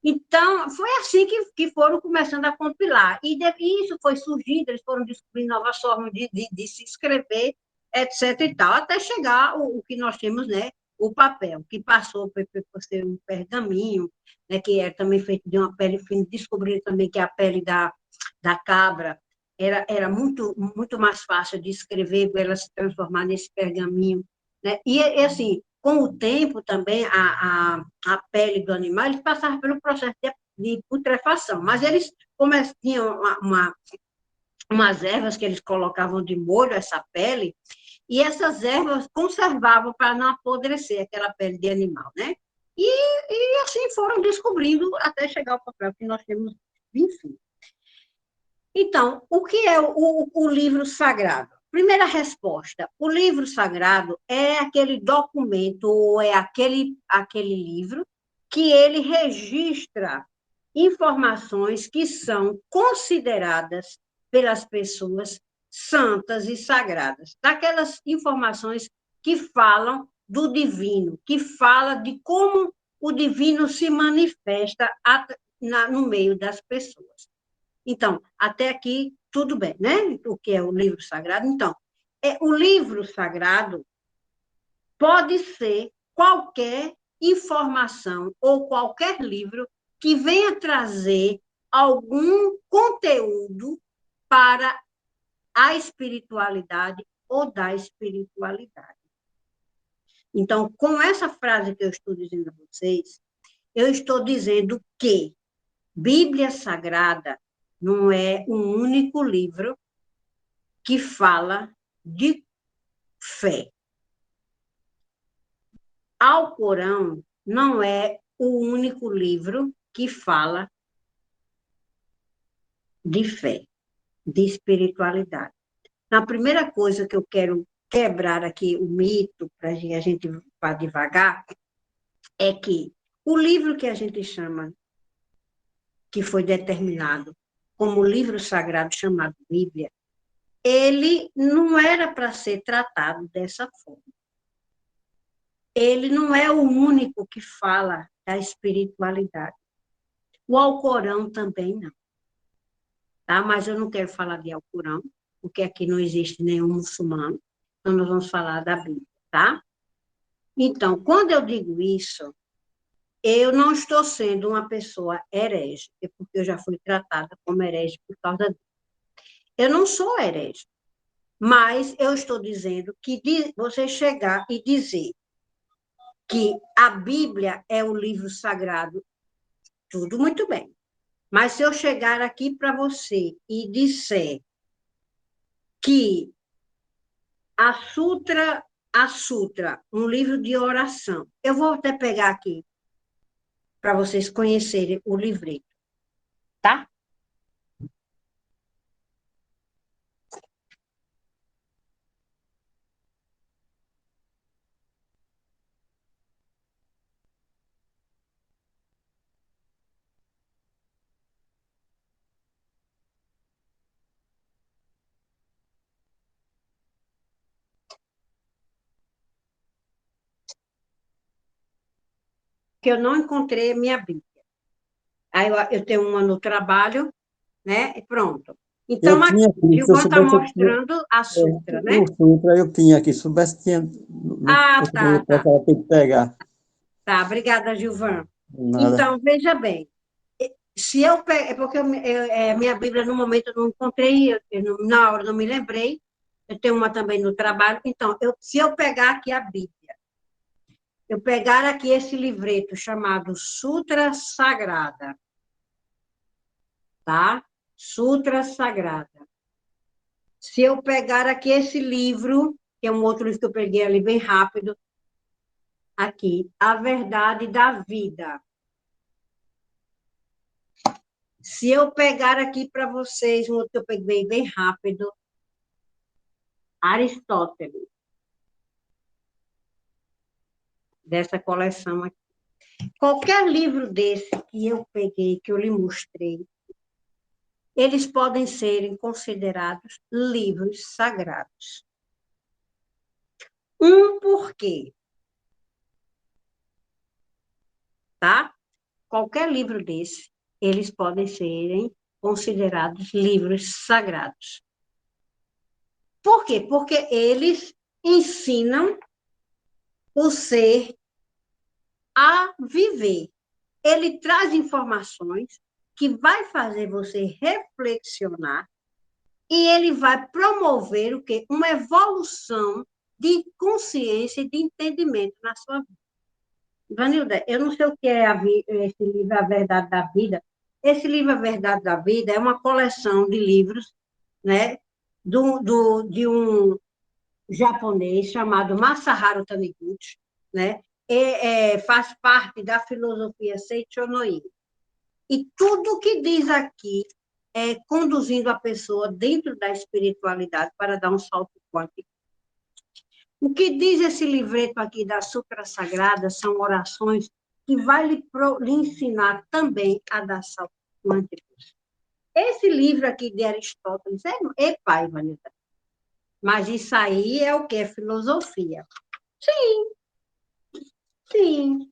Então, foi assim que foram começando a compilar. E isso foi surgindo, eles foram descobrindo novas formas de se escrever, etc. e tal, até chegar o que nós temos, né? O papel, que passou por ser um pergaminho, né, que é também feito de uma pele fina. Descobriram também que a pele da cabra era muito mais fácil de escrever, ela se transformar nesse pergaminho. Né? E assim, com o tempo também, a pele do animal, eles passavam pelo processo de putrefação, mas eles, como eles tinham umas ervas que eles colocavam de molho essa pele, e essas ervas conservavam para não apodrecer aquela pele de animal, né? E assim foram descobrindo até chegar ao papel que nós temos, enfim. Então, o que é o livro sagrado? Primeira resposta: o livro sagrado é aquele documento, ou é aquele livro que ele registra informações que são consideradas pelas pessoas santas e sagradas, daquelas informações que falam do divino, que fala de como o divino se manifesta no meio das pessoas. Então, até aqui, tudo bem, né? O que é o livro sagrado? Então, o livro sagrado pode ser qualquer informação ou qualquer livro que venha trazer algum conteúdo para a espiritualidade ou da espiritualidade. Então, com essa frase que eu estou dizendo a vocês, eu estou dizendo que Bíblia Sagrada não é um único livro que fala de fé. Alcorão não é o único livro que fala de fé, de espiritualidade. A primeira coisa que eu quero quebrar aqui o mito, para a gente vá devagar, é que o livro que a gente chama, que foi determinado como livro sagrado chamado Bíblia, ele não era para ser tratado dessa forma. Ele não é o único que fala da espiritualidade. O Alcorão também não. Tá? Mas eu não quero falar de Alcorão, porque aqui não existe nenhum muçulmano. Então, nós vamos falar da Bíblia, tá? Então, quando eu digo isso, eu não estou sendo uma pessoa herege, porque eu já fui tratada como herege por causa disso. Eu não sou herege, mas eu estou dizendo que você chegar e dizer que a Bíblia é o livro sagrado, tudo muito bem. Mas se eu chegar aqui para você e disser que a Sutra, um livro de oração, eu vou até pegar aqui para vocês conhecerem o livreto, tá? Que eu não encontrei a minha Bíblia. Aí eu tenho uma no trabalho, né? E pronto. Então, Eu tinha aqui, aqui, se eu Gilvan está soubesse, eu tinha, mostrando a Sutra, né? o Sutra eu tinha aqui, se soubesse, tinha, Ah, eu tá, poderia tá. preparar, tem que pegar. Tá, obrigada, Gilvan. Nada. Então, veja bem, se eu pegar, é porque minha Bíblia, no momento, eu não encontrei, na hora não me lembrei, eu tenho uma também no trabalho, então, se eu pegar aqui a Bíblia, eu pegar aqui esse livreto chamado Sutra Sagrada, tá? Sutra Sagrada. Se eu pegar aqui esse livro, que é um outro livro que eu peguei ali bem rápido, aqui, A Verdade da Vida. Se eu pegar aqui para vocês, um outro que eu peguei bem rápido, Aristóteles, dessa coleção aqui. Qualquer livro desse que eu peguei, que eu lhe mostrei, eles podem serem considerados livros sagrados. Porquê, tá? Qualquer livro desse, eles podem serem considerados livros sagrados. Por quê? Porque eles ensinam o ser a viver. Ele traz informações que vai fazer você reflexionar e ele vai promover o quê? Uma evolução de consciência e de entendimento na sua vida. Vanilda, eu não sei o que é esse livro A Verdade da Vida. Esse livro A Verdade da Vida é uma coleção de livros, né, de um japonês chamado Masaharu Taniguchi, né? Faz parte da filosofia Seichonoye. E tudo que diz aqui é conduzindo a pessoa dentro da espiritualidade para dar um salto quântico. O que diz esse livreto aqui da Sutra Sagrada são orações que vai lhe ensinar também a dar saltos quânticos. Esse livro aqui de Aristóteles é pai, Vanessa. Mas isso aí é o que? É filosofia. Sim,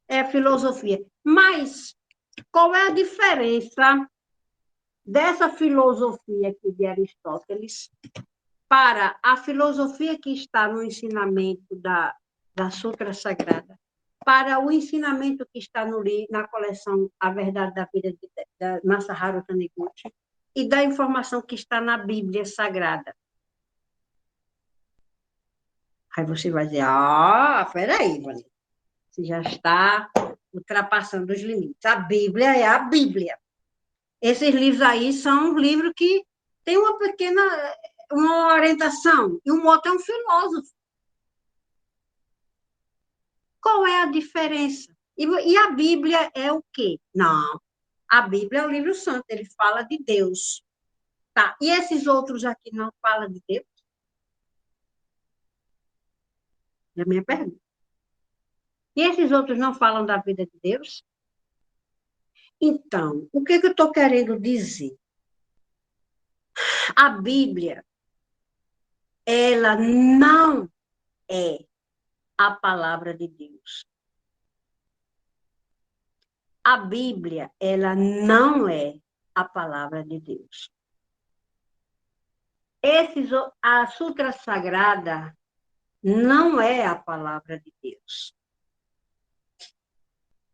é filosofia. Mas qual é a diferença dessa filosofia aqui de Aristóteles para a filosofia que está no ensinamento da Sutra Sagrada, para o ensinamento que está na coleção A Verdade da Vida da Masaharu Taniguchi e da informação que está na Bíblia Sagrada? Aí você vai dizer, peraí, Vanessa, você já está ultrapassando os limites. A Bíblia é a Bíblia. Esses livros aí são livros que têm uma orientação, e um outro é um filósofo. Qual é a diferença? E a Bíblia é o quê? Não, a Bíblia é o livro santo, ele fala de Deus. Tá? E esses outros aqui não falam de Deus? É a minha pergunta. E esses outros não falam da vida de Deus? Então, o que eu estou querendo dizer? A Bíblia, ela não é a palavra de Deus. A Bíblia, ela não é a palavra de Deus. A Sutra Sagrada não é a palavra de Deus.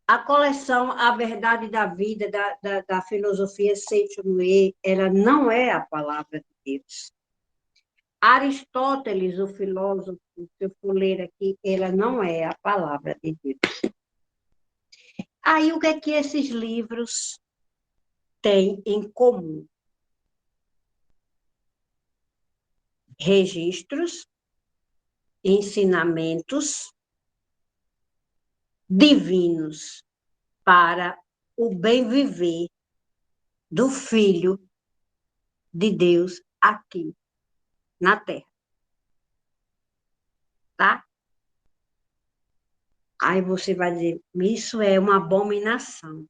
A coleção A Verdade da Vida, da filosofia Seichonoye, ela não é a palavra de Deus. Aristóteles, o filósofo, que eu for ler aqui, ela não é a palavra de Deus. Aí, o que é que esses livros têm em comum? Registros, ensinamentos divinos para o bem viver do Filho de Deus aqui na Terra. Tá? Aí você vai dizer, isso é uma abominação.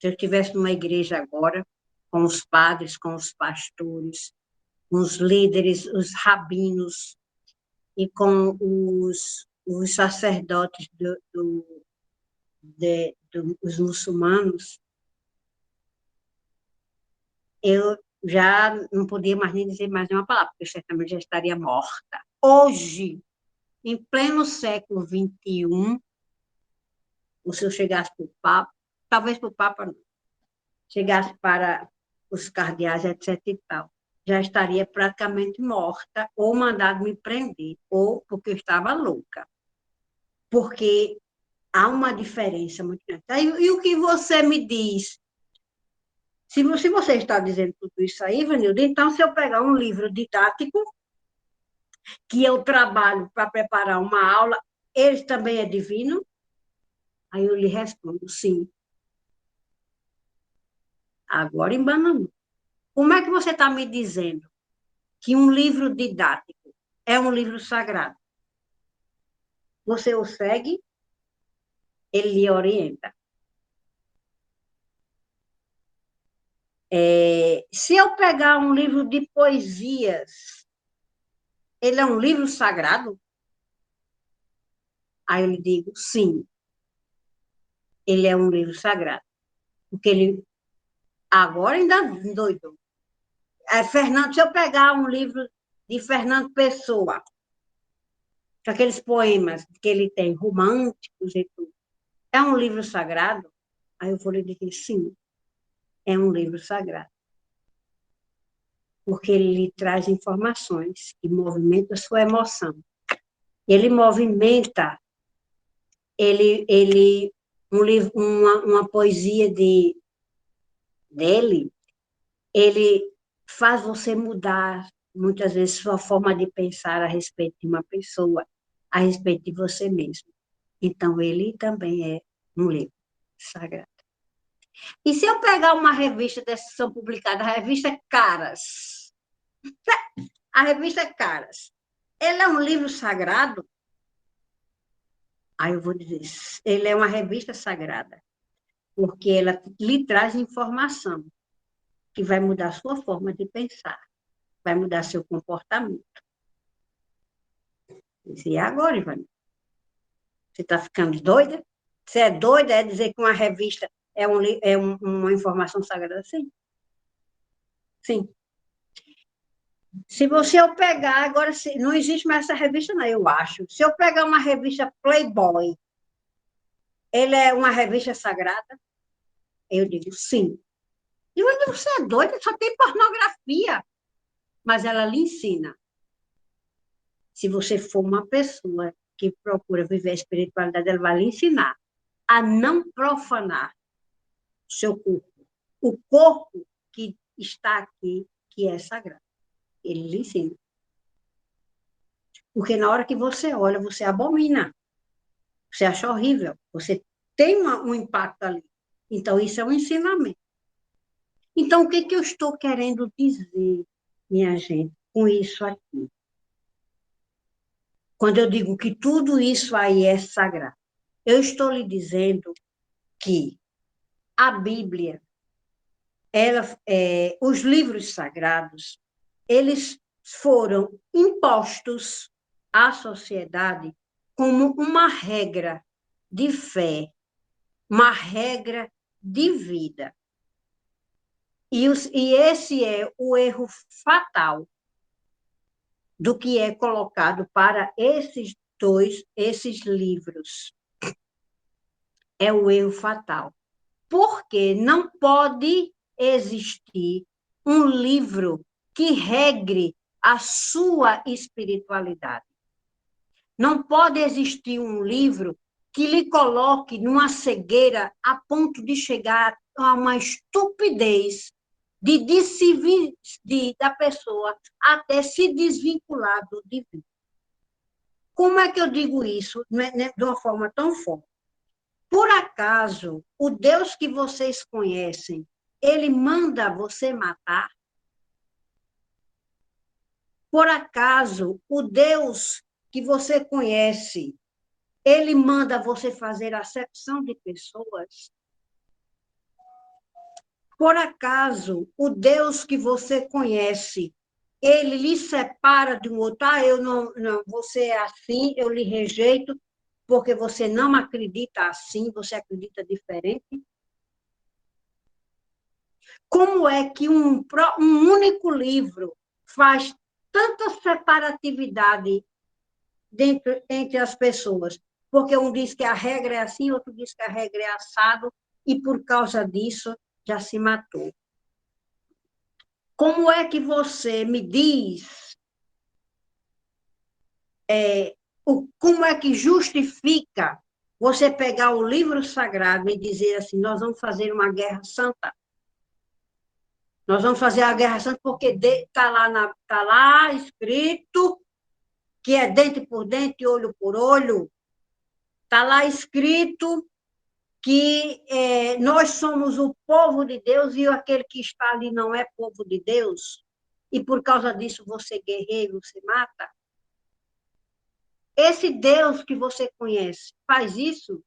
Se eu estivesse numa igreja agora, com os padres, com os pastores, com os líderes, os rabinos e com os sacerdotes dos muçulmanos, já não podia mais nem dizer mais nenhuma palavra, porque certamente já estaria morta. Hoje, em pleno século XXI, se eu chegasse para o Papa, talvez para o Papa não, chegasse para os cardeais, etc. e tal, já estaria praticamente morta, ou mandado me prender, ou porque eu estava louca. Porque há uma diferença muito grande. E o que você me diz? Se você está dizendo tudo isso aí, Vanilda, então se eu pegar um livro didático, que eu trabalho para preparar uma aula, ele também é divino? Aí eu lhe respondo, sim. Agora embananou. Como é que você está me dizendo que um livro didático é um livro sagrado? Você o segue, ele lhe orienta. Se eu pegar um livro de poesias, ele é um livro sagrado? Aí eu lhe digo, sim, ele é um livro sagrado. Porque ele, agora ainda doido. Fernando, se eu pegar um livro de Fernando Pessoa, aqueles poemas que ele tem, românticos e tudo, é um livro sagrado? Aí eu vou lhe dizer, sim, é um livro sagrado. Porque ele lhe traz informações que movimentam a sua emoção. Ele movimenta, um livro, uma poesia dele, ele faz você mudar, muitas vezes, sua forma de pensar a respeito de uma pessoa, a respeito de você mesmo. Então, ele também é um livro sagrado. E se eu pegar uma revista dessas que são publicadas, a revista Caras, a revista Caras, ele é um livro sagrado? Aí eu vou dizer, ele é uma revista sagrada, porque ela lhe traz informação que vai mudar a sua forma de pensar, vai mudar seu comportamento. E agora, Ivani? Você está ficando doida? Você é doida? É dizer que uma revista é uma informação sagrada? Sim. Sim. Se você eu pegar, agora não existe mais essa revista, não, eu acho. Se eu pegar uma revista Playboy, ele é uma revista sagrada? Eu digo sim. E onde você é doida? Só tem pornografia. Mas ela lhe ensina. Se você for uma pessoa que procura viver a espiritualidade, ela vai lhe ensinar a não profanar o seu corpo. O corpo que está aqui, que é sagrado. Ele lhe ensina. Porque na hora que você olha, você abomina. Você acha horrível. Você tem um impacto ali. Então, isso é um ensinamento. Então, o que, que eu estou querendo dizer, minha gente, com isso aqui? Quando eu digo que tudo isso aí é sagrado, eu estou lhe dizendo que a Bíblia, os livros sagrados, eles foram impostos à sociedade como uma regra de fé, uma regra de vida. E esse é o erro fatal do que é colocado para esses livros. É o erro fatal. Porque não pode existir um livro que regre a sua espiritualidade. Não pode existir um livro que lhe coloque numa cegueira a ponto de chegar a uma estupidez da pessoa até se desvincular do divino. Como é que eu digo isso de uma forma tão forte? Por acaso, o Deus que vocês conhecem, ele manda você matar? Por acaso, o Deus que você conhece, ele manda você fazer acepção de pessoas? Por acaso, o Deus que você conhece, ele lhe separa de um outro? Eu não, você é assim, eu lhe rejeito, porque você não acredita assim, você acredita diferente? Como é que um único livro faz tanta separatividade entre as pessoas? Porque um diz que a regra é assim, outro diz que a regra é assado, e por causa disso já se matou. Como é que você me diz, como é que justifica você pegar o livro sagrado e dizer assim, nós vamos fazer uma guerra santa? Nós vamos fazer a guerra santa porque tá lá escrito que é dente por dente, olho por olho. Está lá escrito que nós somos o povo de Deus e aquele que está ali não é povo de Deus. E por causa disso você guerreia, você mata. Esse Deus que você conhece faz isso?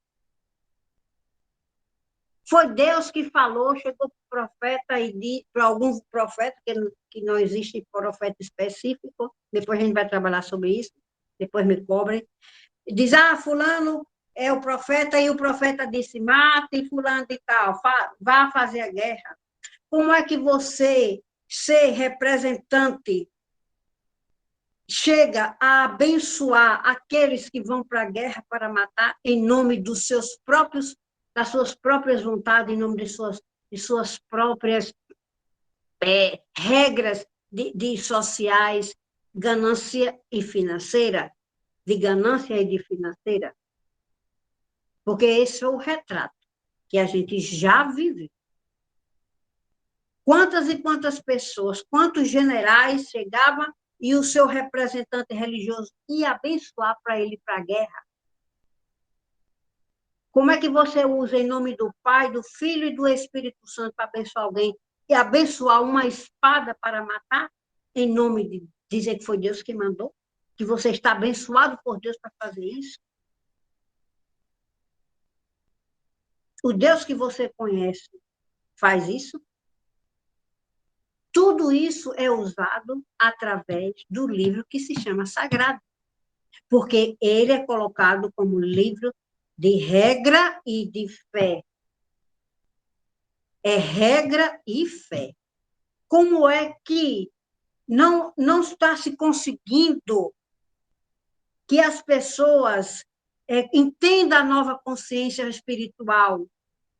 Foi Deus que falou, chegou para o profeta e para algum profeta, que não existe profeta específico, depois a gente vai trabalhar sobre isso, depois me cobrem. Diz, fulano é o profeta, e o profeta disse, mate fulano e tal, vá fazer a guerra. Como é que você, ser representante, chega a abençoar aqueles que vão para a guerra para matar em nome das suas próprias vontades, em nome de suas próprias regras de sociais, ganância e financeira, de ganância e de financeira? Porque esse é o retrato que a gente já vive. Quantas e quantas pessoas, quantos generais chegavam e o seu representante religioso ia abençoar para ele ir para a guerra? Como é que você usa em nome do Pai, do Filho e do Espírito Santo para abençoar alguém e abençoar uma espada para matar em nome de dizer que foi Deus que mandou? Que você está abençoado por Deus para fazer isso? O Deus que você conhece faz isso? Tudo isso é usado através do livro que se chama Sagrado, porque ele é colocado como livro de regra e de fé. É regra e fé. Como é que não está se conseguindo que as pessoas entendam a nova consciência espiritual?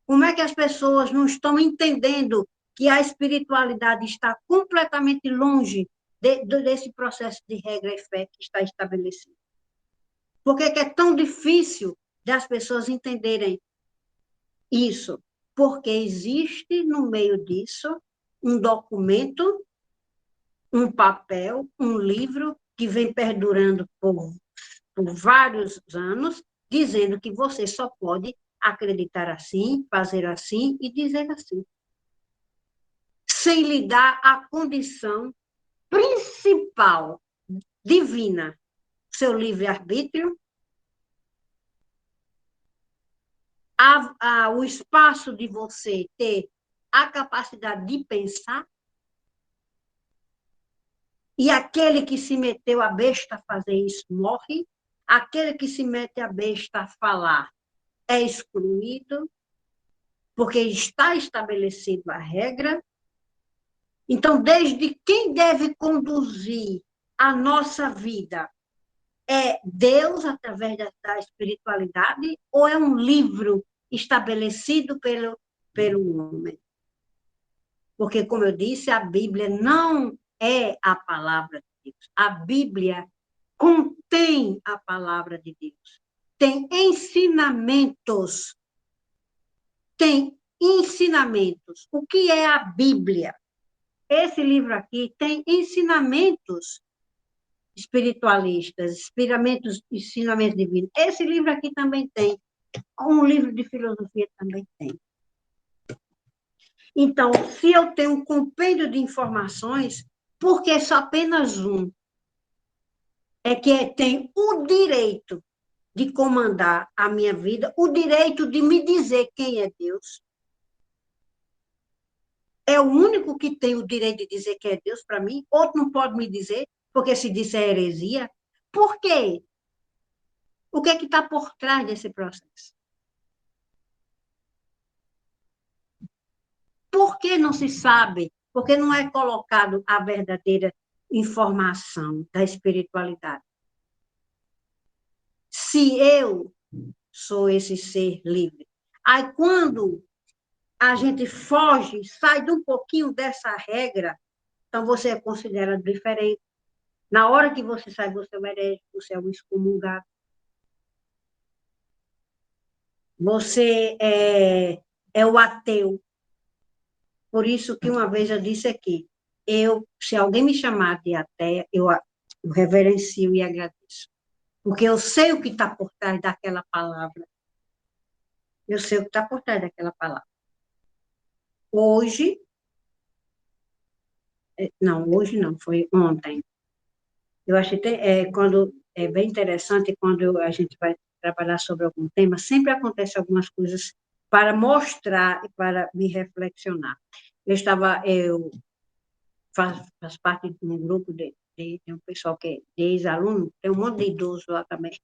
Como é que as pessoas não estão entendendo que a espiritualidade está completamente longe desse processo de regra e fé que está estabelecido? Por que é tão difícil das pessoas entenderem isso? Porque existe no meio disso um documento, um papel, um livro que vem perdurando por vários anos, dizendo que você só pode acreditar assim, fazer assim e dizer assim, sem lhe dar a condição principal divina, seu livre-arbítrio, o espaço de você ter a capacidade de pensar, e aquele que se meteu a besta a fazer isso morre, aquele que se mete a besta a falar é excluído, porque está estabelecida a regra. Então, desde quem deve conduzir a nossa vida é Deus, através da espiritualidade, ou é um livro estabelecido pelo homem? Porque, como eu disse, a Bíblia não é a palavra de Deus. A Bíblia contém a palavra de Deus. Tem ensinamentos. Tem ensinamentos. O que é a Bíblia? Esse livro aqui tem ensinamentos espiritualistas, ensinamentos divinos. Esse livro aqui também tem. Um livro de filosofia também tem. Então, se eu tenho um compêndio de informações, por que só apenas um é que tem o direito de comandar a minha vida, o direito de me dizer quem é Deus? É o único que tem o direito de dizer quem é Deus para mim? Outro não pode me dizer, porque se disser heresia. Por quê? O que é que está por trás desse processo? Por que não se sabe? Porque não é colocado a verdadeira informação da espiritualidade. Se eu sou esse ser livre, aí quando a gente foge, sai de um pouquinho dessa regra, então você é considerado diferente. Na hora que você sai, você é um herege, você é um excomungado. Você é o ateu. Por isso que uma vez eu disse aqui, se alguém me chamar de ateia, eu reverencio e agradeço. Porque eu sei o que está por trás daquela palavra. Eu sei o que está por trás daquela palavra. Hoje não, foi ontem. Eu achei quando é bem interessante quando a gente vai trabalhar sobre algum tema, sempre acontece algumas coisas para mostrar e para me reflexionar. Eu faço parte de um grupo de um pessoal que é de ex-aluno, tem um monte de idoso lá também.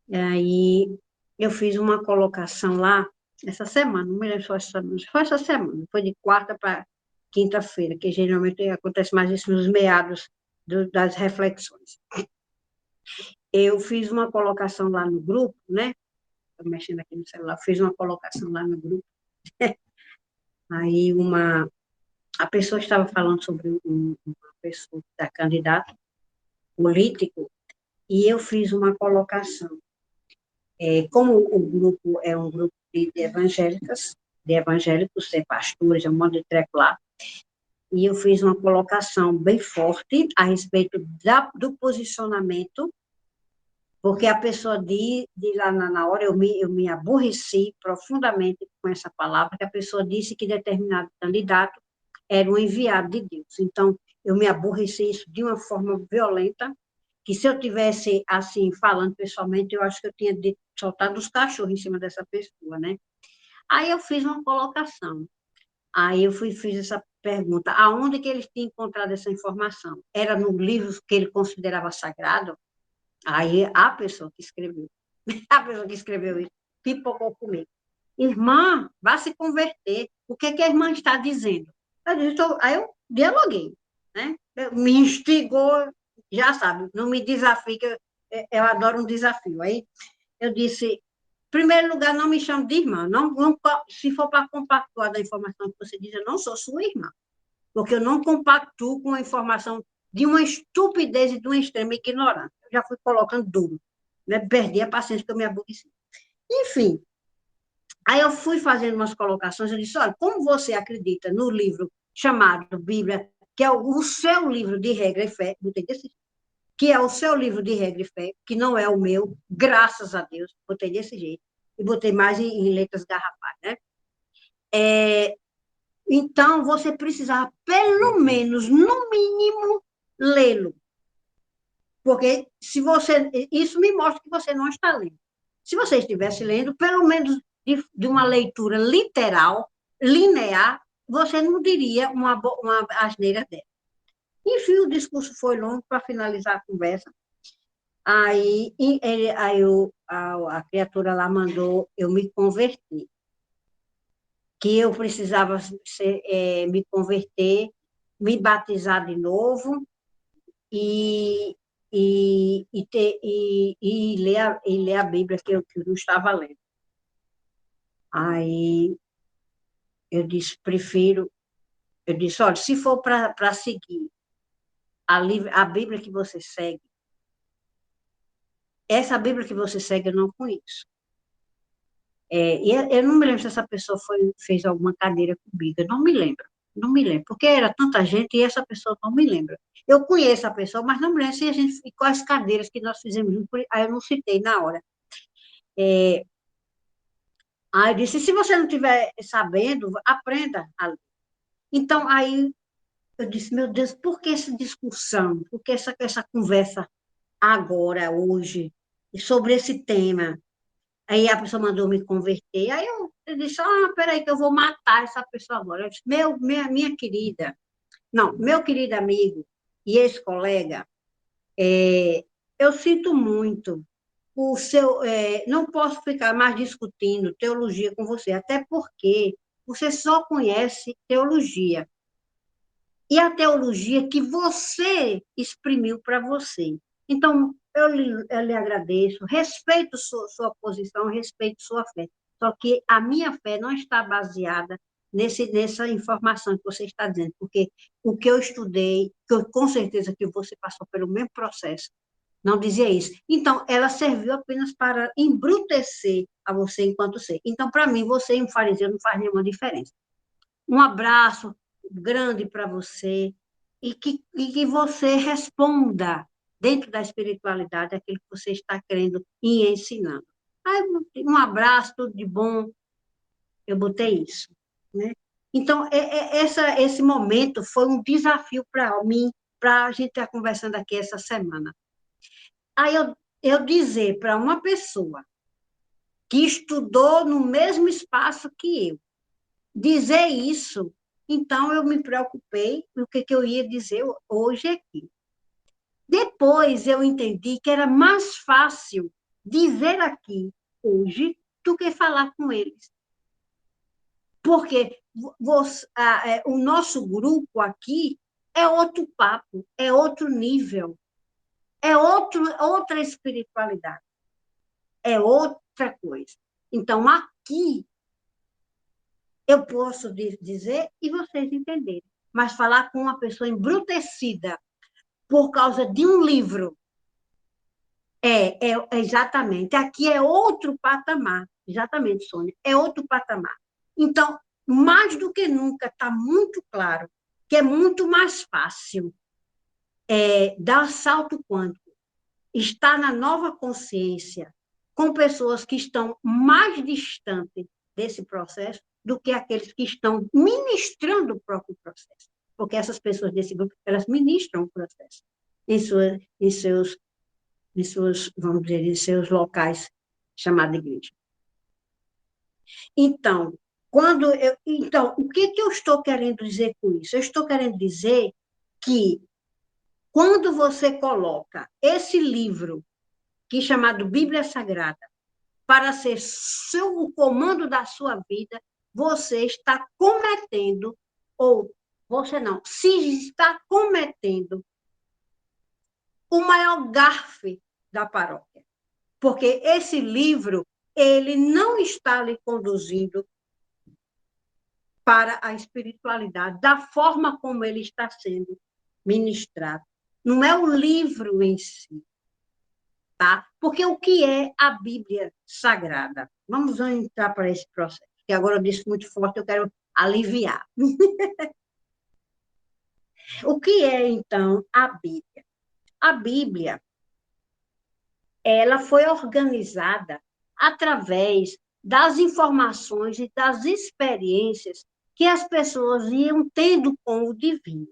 E aí eu fiz uma colocação lá essa semana, não me lembro se foi essa semana, foi de quarta para quinta-feira, que geralmente acontece mais isso nos meados das reflexões. Eu fiz uma colocação lá no grupo, né? Estou mexendo aqui no celular, fiz uma colocação lá no grupo. Aí a pessoa estava falando sobre uma pessoa da candidata político, e eu fiz uma colocação. Como o grupo é um grupo de evangélicos, de pastores, é um monte de treco lá, e eu fiz uma colocação bem forte a respeito do posicionamento, porque a pessoa de lá na hora, eu me aborreci profundamente com essa palavra, que a pessoa disse que determinado candidato era um enviado de Deus. Então, eu me aborreci isso de uma forma violenta, que se eu tivesse, assim, falando pessoalmente, eu acho que eu tinha soltado os cachorros em cima dessa pessoa, né? Aí eu fiz uma colocação. Aí eu fiz essa pergunta, aonde que eles tinham encontrado essa informação? Era no livro que ele considerava sagrado? Aí a pessoa que escreveu, a pessoa que escreveu isso, pipocou comigo. Irmã, vá se converter. O que, é que a irmã está dizendo? Aí eu dialoguei, né? Me instigou, já sabe, não me desafie, que eu adoro um desafio. Aí eu disse, em primeiro lugar, não me chame de irmã. Se for para compactuar da informação que você diz, eu não sou sua irmã, porque eu não compactuo com a informação de uma estupidez e de uma extrema ignorância. Eu já fui colocando duro, né? Perdi a paciência que eu me aborreci. Enfim, aí eu fui fazendo umas colocações, eu disse, olha, como você acredita no livro chamado Bíblia, que é o seu livro de regra e fé, botei desse jeito, que é o seu livro de regra e fé, que não é o meu, graças a Deus, botei desse jeito, e botei mais em letras garrafais, né? Então, você precisava, pelo menos, no mínimo, lê-lo. Porque se você. Isso me mostra que você não está lendo. Se você estivesse lendo, pelo menos de uma leitura literal, linear, você não diria uma asneira dela. Enfim, o discurso foi longo para finalizar a conversa. A criatura lá mandou eu me converter. Que eu precisava me converter, me batizar de novo e, ler a Bíblia que eu não estava lendo. Aí eu disse, olha, se for para seguir a Bíblia que você segue, essa Bíblia que você segue eu não conheço. E eu não me lembro se essa pessoa fez alguma cadeira comigo, eu não me lembro. Não me lembro, porque era tanta gente e essa pessoa não me lembra. Eu conheço a pessoa, mas não me lembro se a gente ficou as cadeiras que nós fizemos juntos, aí eu não citei na hora. Aí eu disse, se você não estiver sabendo, aprenda a ler. Então, aí eu disse, meu Deus, por que essa discussão? Por que essa conversa agora, hoje, sobre esse tema? Aí a pessoa mandou me converter. Aí eu disse, peraí que eu vou matar essa pessoa agora. Eu disse, minha querida, não, meu querido amigo e ex-colega, eu sinto muito não posso ficar mais discutindo teologia com você, até porque você só conhece teologia. E a teologia que você exprimiu para você. Então, eu lhe agradeço, respeito sua posição, respeito sua fé. Só que a minha fé não está baseada nessa informação que você está dizendo, porque o que eu estudei, com certeza que você passou pelo mesmo processo, não dizia isso. Então, ela serviu apenas para embrutecer a você enquanto ser. Então, para mim, você e um fariseu não faz nenhuma diferença. Um abraço grande para você e que você responda dentro da espiritualidade aquilo que você está querendo e ensinando. Aí, um abraço, tudo de bom. Eu botei isso, né? Então, esse momento foi um desafio para mim, para a gente estar conversando aqui essa semana. Aí eu dizer para uma pessoa que estudou no mesmo espaço que eu, dizer isso, então eu me preocupei no que eu ia dizer hoje aqui. Depois eu entendi que era mais fácil dizer aqui, hoje, do que falar com eles. Porque o nosso grupo aqui é outro papo, é outro nível, é outra espiritualidade, é outra coisa. Então, aqui, eu posso dizer e vocês entenderem, mas falar com uma pessoa embrutecida por causa de um livro, exatamente, aqui é outro patamar, exatamente, Sônia, é outro patamar. Então, mais do que nunca, está muito claro que é muito mais fácil dar salto quântico, estar na nova consciência, com pessoas que estão mais distantes desse processo do que aqueles que estão ministrando o próprio processo. Porque essas pessoas desse grupo, elas ministram o processo em seus, vamos dizer, em seus locais chamados igreja. Então, o que eu estou querendo dizer com isso? Eu estou querendo dizer que quando você coloca esse livro, que é chamado Bíblia Sagrada, para ser o comando da sua vida, você está cometendo, ou você não, se está cometendo o maior gafe da paróquia. Porque esse livro, ele não está lhe conduzindo para a espiritualidade, da forma como ele está sendo ministrado. Não é o livro em si, tá? Porque o que é a Bíblia Sagrada? Vamos entrar para esse processo, que agora eu disse muito forte, eu quero aliviar. O que é, então, a Bíblia? A Bíblia, ela foi organizada através das informações e das experiências que as pessoas iam tendo com o divino,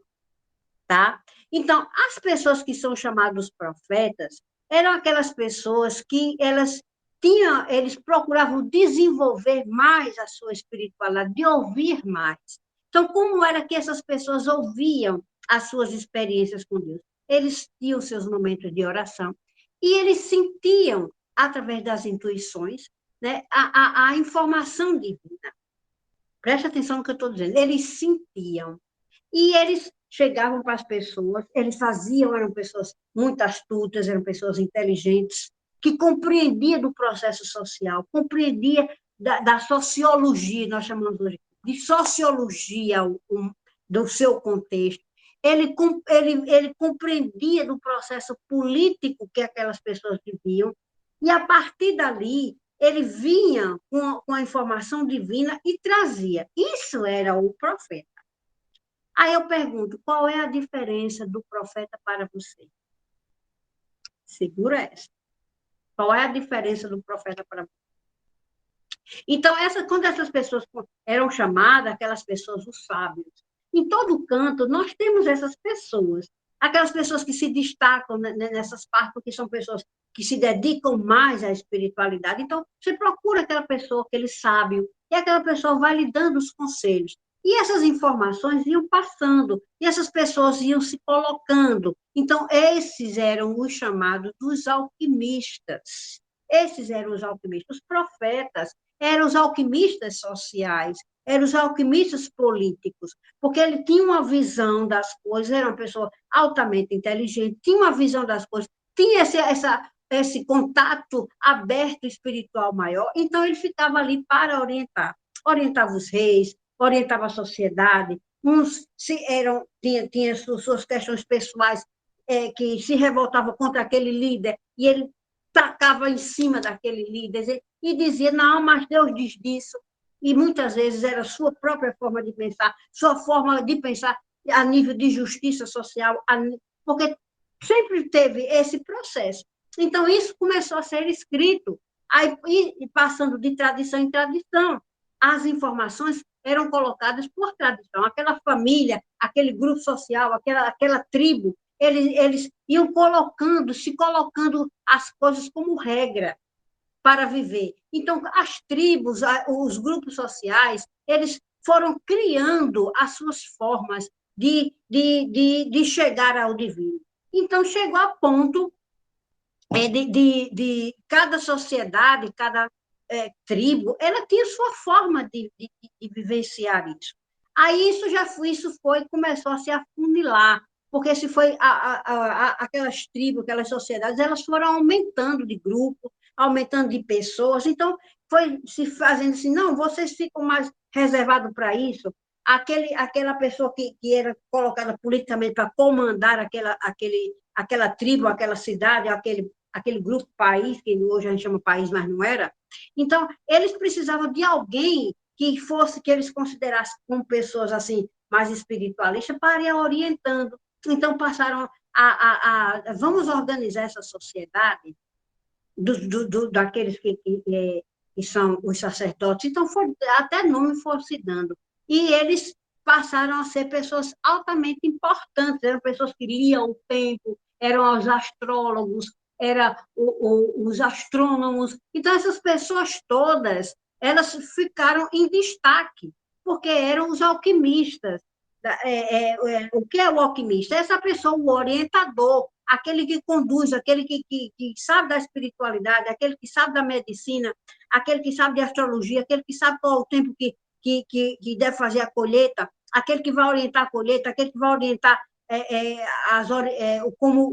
tá? Então, as pessoas que são chamadas profetas eram aquelas pessoas que eles procuravam desenvolver mais a sua espiritualidade, de ouvir mais. Então, como era que essas pessoas ouviam as suas experiências com Deus? Eles tinham seus momentos de oração e eles sentiam, através das intuições, né, a informação divina. Preste atenção no que eu estou dizendo. Eles sentiam. E eles chegavam para as pessoas, eram pessoas muito astutas, eram pessoas inteligentes, que compreendiam do processo social, compreendiam da sociologia, nós chamamos hoje de sociologia do seu contexto. Ele compreendia do processo político que aquelas pessoas viviam, e a partir dali, ele vinha com a informação divina e trazia. Isso era o profeta. Aí eu pergunto, qual é a diferença do profeta para você? Segura essa. Qual é a diferença do profeta para você? Então, quando essas pessoas eram chamadas, aquelas pessoas, os sábios, em todo canto, nós temos essas pessoas. Aquelas pessoas que se destacam nessas partes, porque são pessoas que se dedicam mais à espiritualidade. Então, você procura aquela pessoa, aquele sábio, e aquela pessoa vai lhe dando os conselhos. E essas informações iam passando, e essas pessoas iam se colocando. Então, esses eram os chamados dos alquimistas. Esses eram os alquimistas. Os profetas eram os alquimistas sociais, eram os alquimistas políticos, porque ele tinha uma visão das coisas, era uma pessoa altamente inteligente, tinha uma visão das coisas, tinha esse contato aberto espiritual maior, então ele ficava ali para orientar. Orientava os reis, orientava a sociedade, uns tinha suas questões pessoais, que se revoltavam contra aquele líder, e ele tacava em cima daquele líder, e dizia, não, mas Deus diz disso, e muitas vezes era a sua própria forma de pensar, sua forma de pensar a nível de justiça social, porque sempre teve esse processo. Então, isso começou a ser escrito, aí, e passando de tradição em tradição. As informações eram colocadas por tradição. Aquela família, aquele grupo social, aquela tribo, eles iam se colocando as coisas como regra para viver. Então, as tribos, os grupos sociais, eles foram criando as suas formas de chegar ao divino. Então, chegou a ponto de cada sociedade, cada tribo, ela tinha sua forma de vivenciar isso. Aí começou a se afunilar, porque se foi aquelas tribos, aquelas sociedades, elas foram aumentando de grupo, aumentando de pessoas, então foi se fazendo assim, não, vocês ficam mais reservados para isso, aquela pessoa que era colocada politicamente para comandar aquela tribo, aquela cidade, aquele grupo país, que hoje a gente chama país, mas não era. Então, eles precisavam de alguém que eles considerassem como pessoas assim, mais espiritualistas, para ir orientando. Então, passaram vamos organizar essa sociedade daqueles que são os sacerdotes. Então, até nome foram se dando. E eles passaram a ser pessoas altamente importantes, eram pessoas que liam o tempo, eram os astrólogos, eram os astrônomos. Então, essas pessoas todas, elas ficaram em destaque, porque eram os alquimistas. O que é o alquimista? Essa pessoa, o orientador, aquele que conduz, aquele que sabe da espiritualidade, aquele que sabe da medicina, aquele que sabe de astrologia, aquele que sabe qual é o tempo que deve fazer a colheita, aquele que vai orientar a colheita, aquele que vai orientar como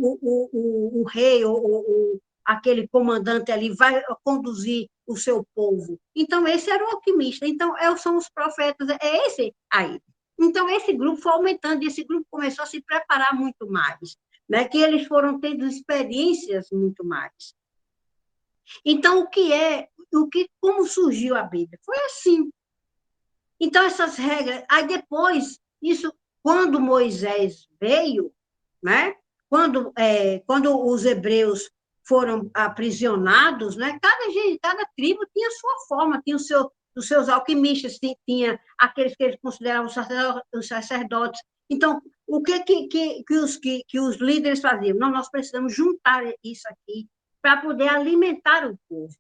o rei ou aquele comandante ali vai conduzir o seu povo. Então, esse era o alquimista. Então, são os profetas, é esse aí. Então, esse grupo foi aumentando, e esse grupo começou a se preparar muito mais, né? Que eles foram tendo experiências muito mais. Então, como surgiu a Bíblia? Foi assim. Então, essas regras, aí depois, quando Moisés veio, né? Quando os hebreus foram aprisionados, né? Cada tribo tinha sua forma, tinha os seus alquimistas, tinha aqueles que eles consideravam os sacerdotes. Então, o que os líderes faziam? Não, nós precisamos juntar isso aqui para poder alimentar o povo.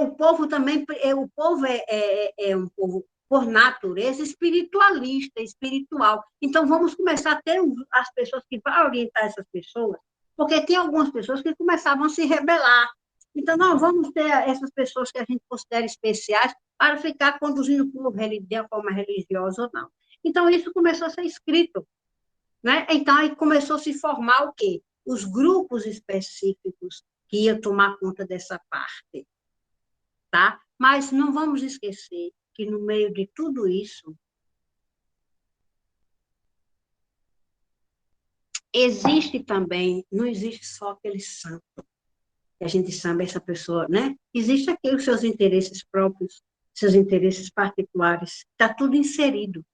O povo também, o povo é um povo, por natureza, espiritualista, espiritual. Então, vamos começar a ter as pessoas que vão orientar essas pessoas, porque tem algumas pessoas que começavam a se rebelar. Então, não, vamos ter essas pessoas que a gente considera especiais para ficar conduzindo o povo de uma forma religiosa ou não. Então, isso começou a ser escrito, né? Então, aí começou a se formar o quê? Os grupos específicos que iam tomar conta dessa parte. Tá? Mas não vamos esquecer que no meio de tudo isso existe também, não existe só aquele santo que a gente sabe essa pessoa, né? Existe aqui os seus interesses próprios, seus interesses particulares, está tudo inserido.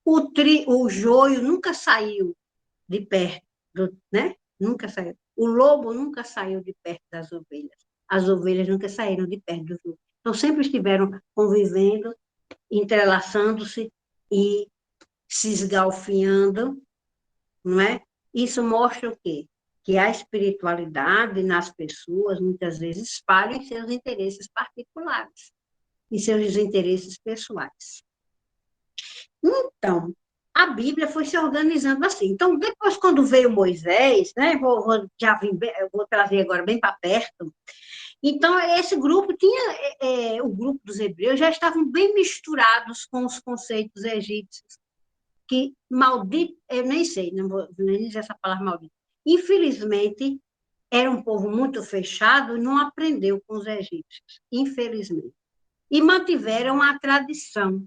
O joio nunca saiu de perto, né? Nunca saiu. O lobo nunca saiu de perto das ovelhas. As ovelhas nunca saíram de perto do lobo. Então, sempre estiveram convivendo, entrelaçando-se e se esgalfinhando, não é? Isso mostra o quê? Que a espiritualidade nas pessoas, muitas vezes, espalha em seus interesses particulares, em seus interesses pessoais. Então, a Bíblia foi se organizando assim. Então, depois, quando veio Moisés, né, vou trazer agora bem para perto, Então, esse grupo o grupo dos hebreus já estavam bem misturados com os conceitos egípcios, que maldito, eu nem sei, não vou nem dizer essa palavra maldito. Infelizmente, era um povo muito fechado e não aprendeu com os egípcios, infelizmente. E mantiveram a tradição,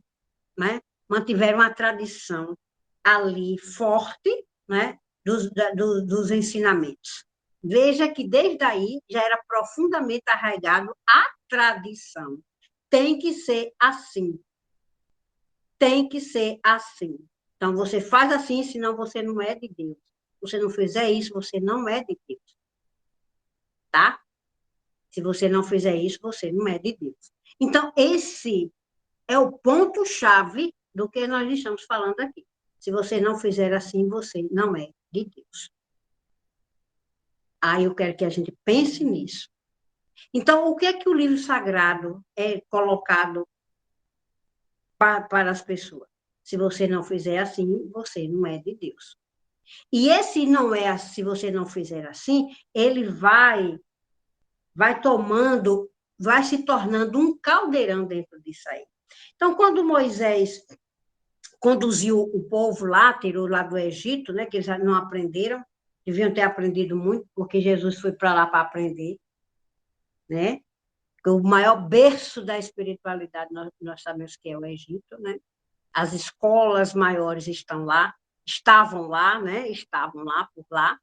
né? Mantiveram a tradição ali forte, né? Dos ensinamentos. Veja que desde aí já era profundamente arraigado a tradição. Tem que ser assim. Tem que ser assim. Então, você faz assim, senão você não é de Deus. Se você não fizer isso, você não é de Deus. Tá? Se você não fizer isso, você não é de Deus. Então, esse é o ponto-chave do que nós estamos falando aqui. Se você não fizer assim, você não é de Deus. Aí eu quero que a gente pense nisso. Então, o que é que o livro sagrado é colocado para as pessoas? Se você não fizer assim, você não é de Deus. E esse não é, se você não fizer assim, ele vai tomando, vai se tornando um caldeirão dentro disso aí. Então, quando Moisés conduziu o povo lá, tirou lá do Egito, né, que eles não aprenderam, deviam ter aprendido muito, porque Jesus foi para lá para aprender, né? O maior berço da espiritualidade nós sabemos que é o Egito, né? As escolas maiores estavam lá, né? Estavam lá por lá.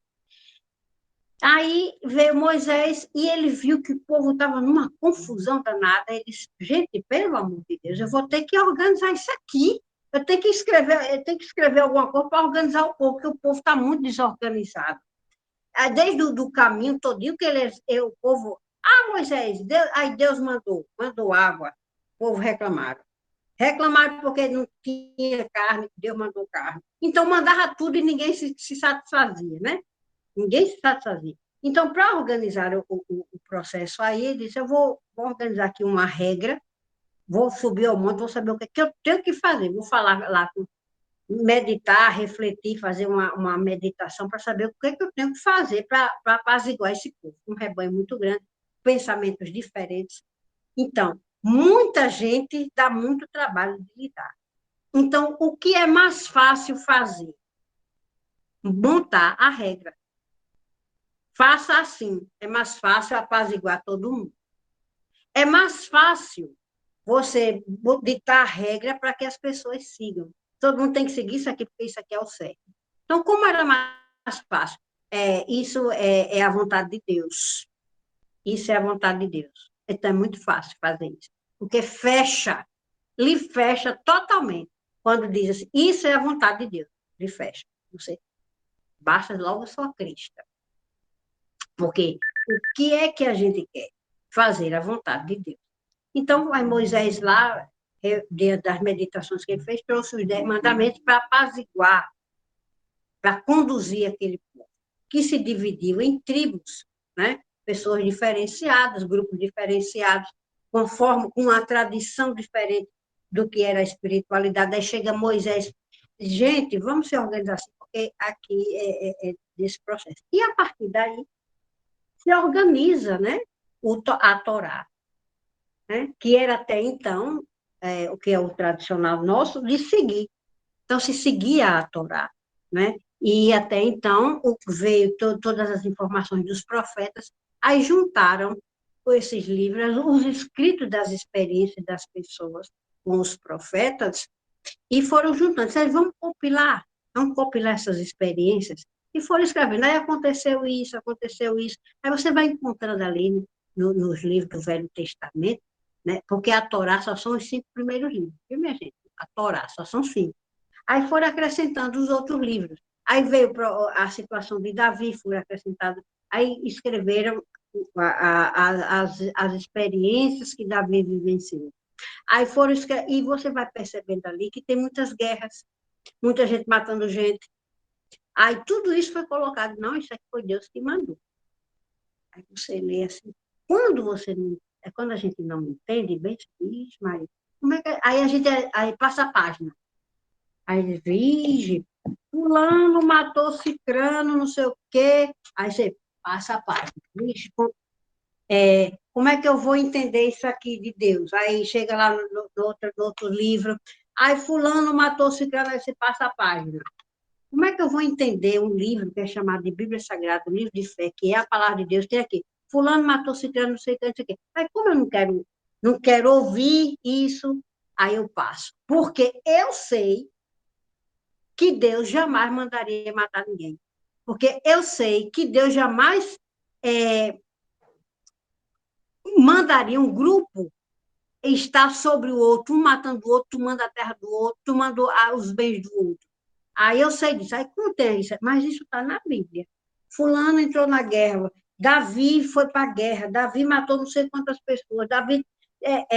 Aí veio Moisés e ele viu que o povo estava numa confusão danada. Ele disse: gente, pelo amor de Deus, eu vou ter que organizar isso aqui. Eu tenho que escrever alguma coisa para organizar o povo, porque o povo está muito desorganizado. Desde o caminho todinho que o povo. Moisés, aí Deus mandou água, o povo reclamaram. Reclamaram porque não tinha carne, Deus mandou carne. Então mandava tudo e ninguém se satisfazia, né? Ninguém se satisfazia. Então, para organizar o processo aí, ele disse: eu vou organizar aqui uma regra, vou subir ao monte, vou saber o que eu tenho que fazer. Vou falar lá, meditar, refletir, fazer uma meditação para saber o que eu tenho que fazer para apaziguar esse povo. Um rebanho muito grande, pensamentos diferentes. Então, muita gente dá muito trabalho de lidar. Então, o que é mais fácil fazer? Montar a regra. Faça assim, é mais fácil apaziguar todo mundo. É mais fácil você ditar a regra para que as pessoas sigam. Todo mundo tem que seguir isso aqui, porque isso aqui é o certo. Então, como era mais fácil? Isso é a vontade de Deus. Isso é a vontade de Deus. Então, é muito fácil fazer isso. Porque lhe fecha totalmente. Quando diz assim, isso é a vontade de Deus, lhe fecha. Você baixa logo a sua crista. Porque o que é que a gente quer? Fazer a vontade de Deus. Então, vai Moisés lá, dentro das meditações que ele fez, trouxe os 10 mandamentos para apaziguar, para conduzir aquele povo, que se dividiu em tribos, né? Pessoas diferenciadas, grupos diferenciados, com uma tradição diferente do que era a espiritualidade. Aí chega Moisés, gente, vamos se organizar assim, porque aqui é desse processo. E a partir daí, se organiza, né? A Torá, né? Que era até então, o que é o tradicional nosso, de seguir. Então, se seguia a Torá, né? E até então veio todas as informações dos profetas, aí juntaram com esses livros os escritos das experiências das pessoas com os profetas e foram juntando. Disseram, vamos compilar essas experiências e foram escrevendo. Aí aconteceu isso. Aí você vai encontrando ali nos livros do Velho Testamento, né? Porque a Torá só são os 5 primeiros livros, viu, minha gente? A Torá só são 5. Aí foram acrescentando os outros livros. Aí veio a situação de Davi, foi acrescentado. Aí escreveram as experiências que Davi vivenciou. Aí foram e você vai percebendo ali que tem muitas guerras, muita gente matando gente. Aí tudo isso foi colocado, não, isso aqui foi Deus que mandou. Aí você lê assim, quando a gente não entende bem, diz, mas como é que aí a gente aí passa a página. Aí vige, fulano matou cicrano, não sei o quê. Aí você passa a página. Vixe, Como é que eu vou entender isso aqui de Deus? Aí chega lá no outro livro, aí fulano matou ciclano, aí você passa a página. Como é que eu vou entender um livro que é chamado de Bíblia Sagrada, um livro de fé, que é a palavra de Deus, tem aqui, fulano matou ciclano, não sei o que, não sei o que. Aí como eu não quero ouvir isso, aí eu passo. Porque eu sei que Deus jamais mandaria matar ninguém. Porque eu sei que Deus jamais mandaria um grupo estar sobre o outro, um matando o outro, tomando a terra do outro, tomando os bens do outro. Aí eu sei disso, aí contei isso, mas isso está na Bíblia. Fulano entrou na guerra, Davi foi para a guerra, Davi matou não sei quantas pessoas, Davi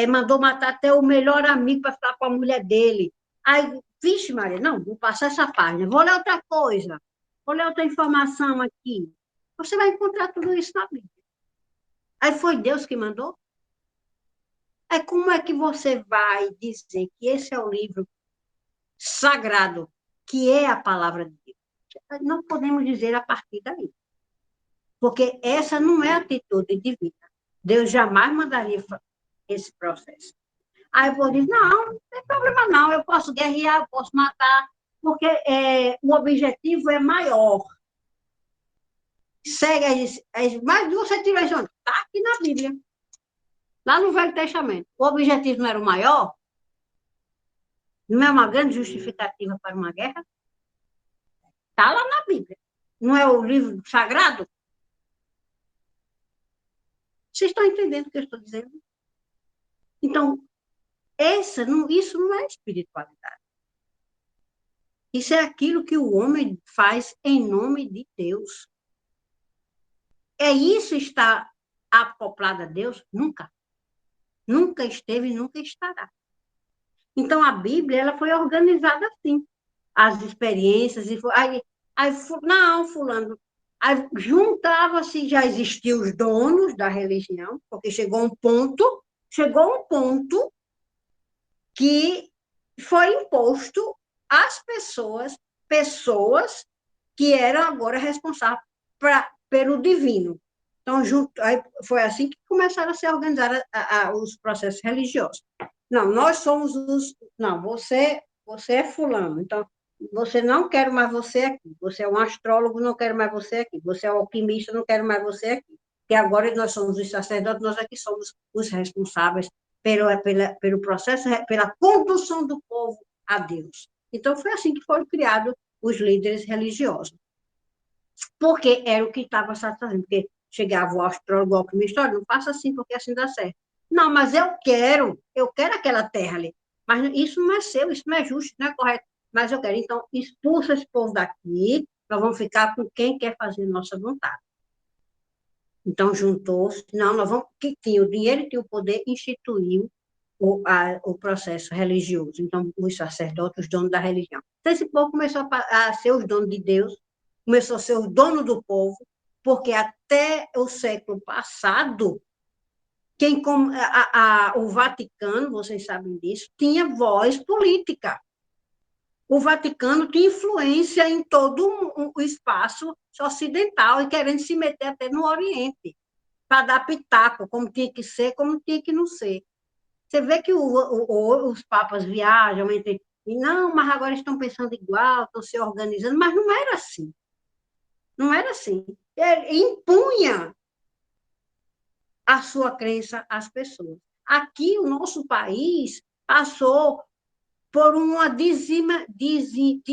mandou matar até o melhor amigo para ficar com a mulher dele. Aí, vixe, Maria, não, vou passar essa página, vou ler outra coisa, vou ler outra informação aqui. Você vai encontrar tudo isso na Bíblia. Aí foi Deus que mandou? Aí como é que você vai dizer que esse é o livro sagrado, que é a palavra de Deus? Não podemos dizer a partir daí. Porque essa não é a atitude divina. Deus jamais mandaria esse processo. Aí eu vou dizer, não tem problema não, eu posso guerrear, eu posso matar, porque o objetivo é maior. Segue, mas você tira isso, está aqui na Bíblia, lá no Velho Testamento. O objetivo não era o maior? Não é uma grande justificativa para uma guerra? Está lá na Bíblia. Não é o livro sagrado? Vocês estão entendendo o que eu estou dizendo? Então, isso não é espiritualidade. Isso é aquilo que o homem faz em nome de Deus. É isso estar acoplado a Deus? Nunca. Nunca esteve e nunca estará. Então, a Bíblia ela foi organizada assim. As experiências, não, fulano. Aí juntava-se, já existiam os donos da religião, porque chegou um ponto que foi imposto às pessoas que eram agora responsáveis pelo divino. Então, aí foi assim que começaram a ser organizados os processos religiosos. Não, nós somos os. Não, você é fulano, então você não quero mais você aqui. Você é um astrólogo, não quero mais você aqui. Você é um alquimista, não quero mais você aqui. Porque agora nós somos os sacerdotes, nós aqui somos os responsáveis pelo processo, pela condução do povo a Deus. Então, foi assim que foram criados os líderes religiosos. Porque era o que estava satisfazendo. Porque chegava o astrólogo, o alquimista, olha, não faça assim, porque assim dá certo. Não, mas eu quero aquela terra ali. Mas isso não é seu, isso não é justo, não é correto. Mas eu quero. Então, expulsa esse povo daqui, nós vamos ficar com quem quer fazer nossa vontade. Então, juntou-se, não, nós vamos, que tinha o dinheiro e tinha o poder, instituiu o processo religioso. Então, os sacerdotes, os donos da religião. Então, esse povo começou a ser os donos de Deus, começou a ser o dono do povo, porque até o século passado, o Vaticano, vocês sabem disso, tinha voz política. O Vaticano tinha influência em todo o espaço ocidental e querendo se meter até no Oriente, para dar pitaco, como tinha que ser, como tinha que não ser. Você vê que os papas viajam entre. Não, mas agora estão pensando igual, estão se organizando, mas não era assim. Não era assim. Ele impunha a sua crença às pessoas. Aqui, o nosso país passou por uma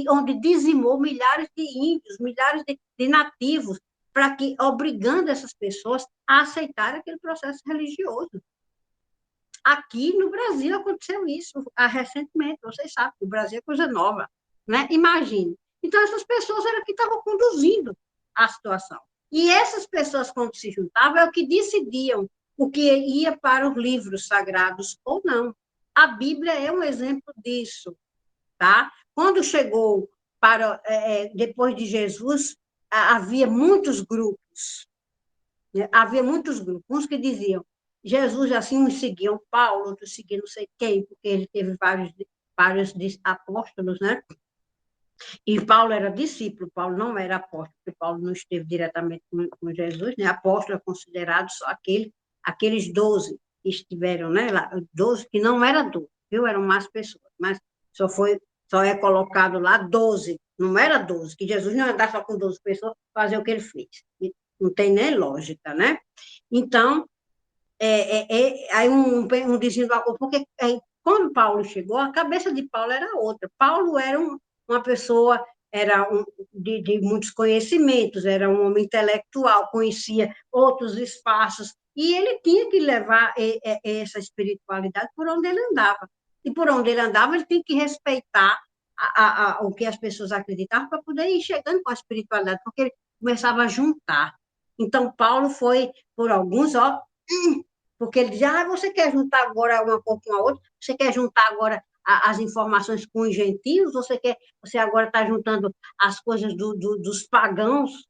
onde dizimou milhares de índios, milhares de nativos, obrigando essas pessoas a aceitar aquele processo religioso. Aqui no Brasil aconteceu isso recentemente, vocês sabem, o Brasil é coisa nova, né? Imagine. Então, essas pessoas eram que estavam conduzindo a situação. E essas pessoas, quando se juntavam, é o que decidiam o que ia para os livros sagrados ou não. A Bíblia é um exemplo disso, tá? Quando chegou depois de Jesus, havia muitos grupos, né? Havia muitos grupos, uns que diziam Jesus, assim, uns seguiam Paulo, outros seguiam não sei quem, porque ele teve vários apóstolos, né? E Paulo era discípulo, Paulo não era apóstolo, porque Paulo não esteve diretamente com Jesus, né? Apóstolo é considerado só aquele aqueles 12 que estiveram, né, lá, 12 que não era 12, viu? Eram mais pessoas, mas só é colocado lá 12, não era 12, que Jesus não ia andar só com 12 pessoas fazer o que ele fez. Não tem nem lógica, né? Então, aí um dizendo, porque quando Paulo chegou, a cabeça de Paulo era outra. Paulo era uma pessoa de muitos conhecimentos, era um homem intelectual, conhecia outros espaços, e ele tinha que levar essa espiritualidade por onde ele andava. E por onde ele andava, ele tinha que respeitar o que as pessoas acreditavam para poder ir chegando com a espiritualidade, porque ele começava a juntar. Então, Paulo foi, por alguns, porque ele dizia, você quer juntar agora uma coisa com a outra? Você quer juntar agora as informações com os gentios? Você agora está juntando as coisas dos pagãos,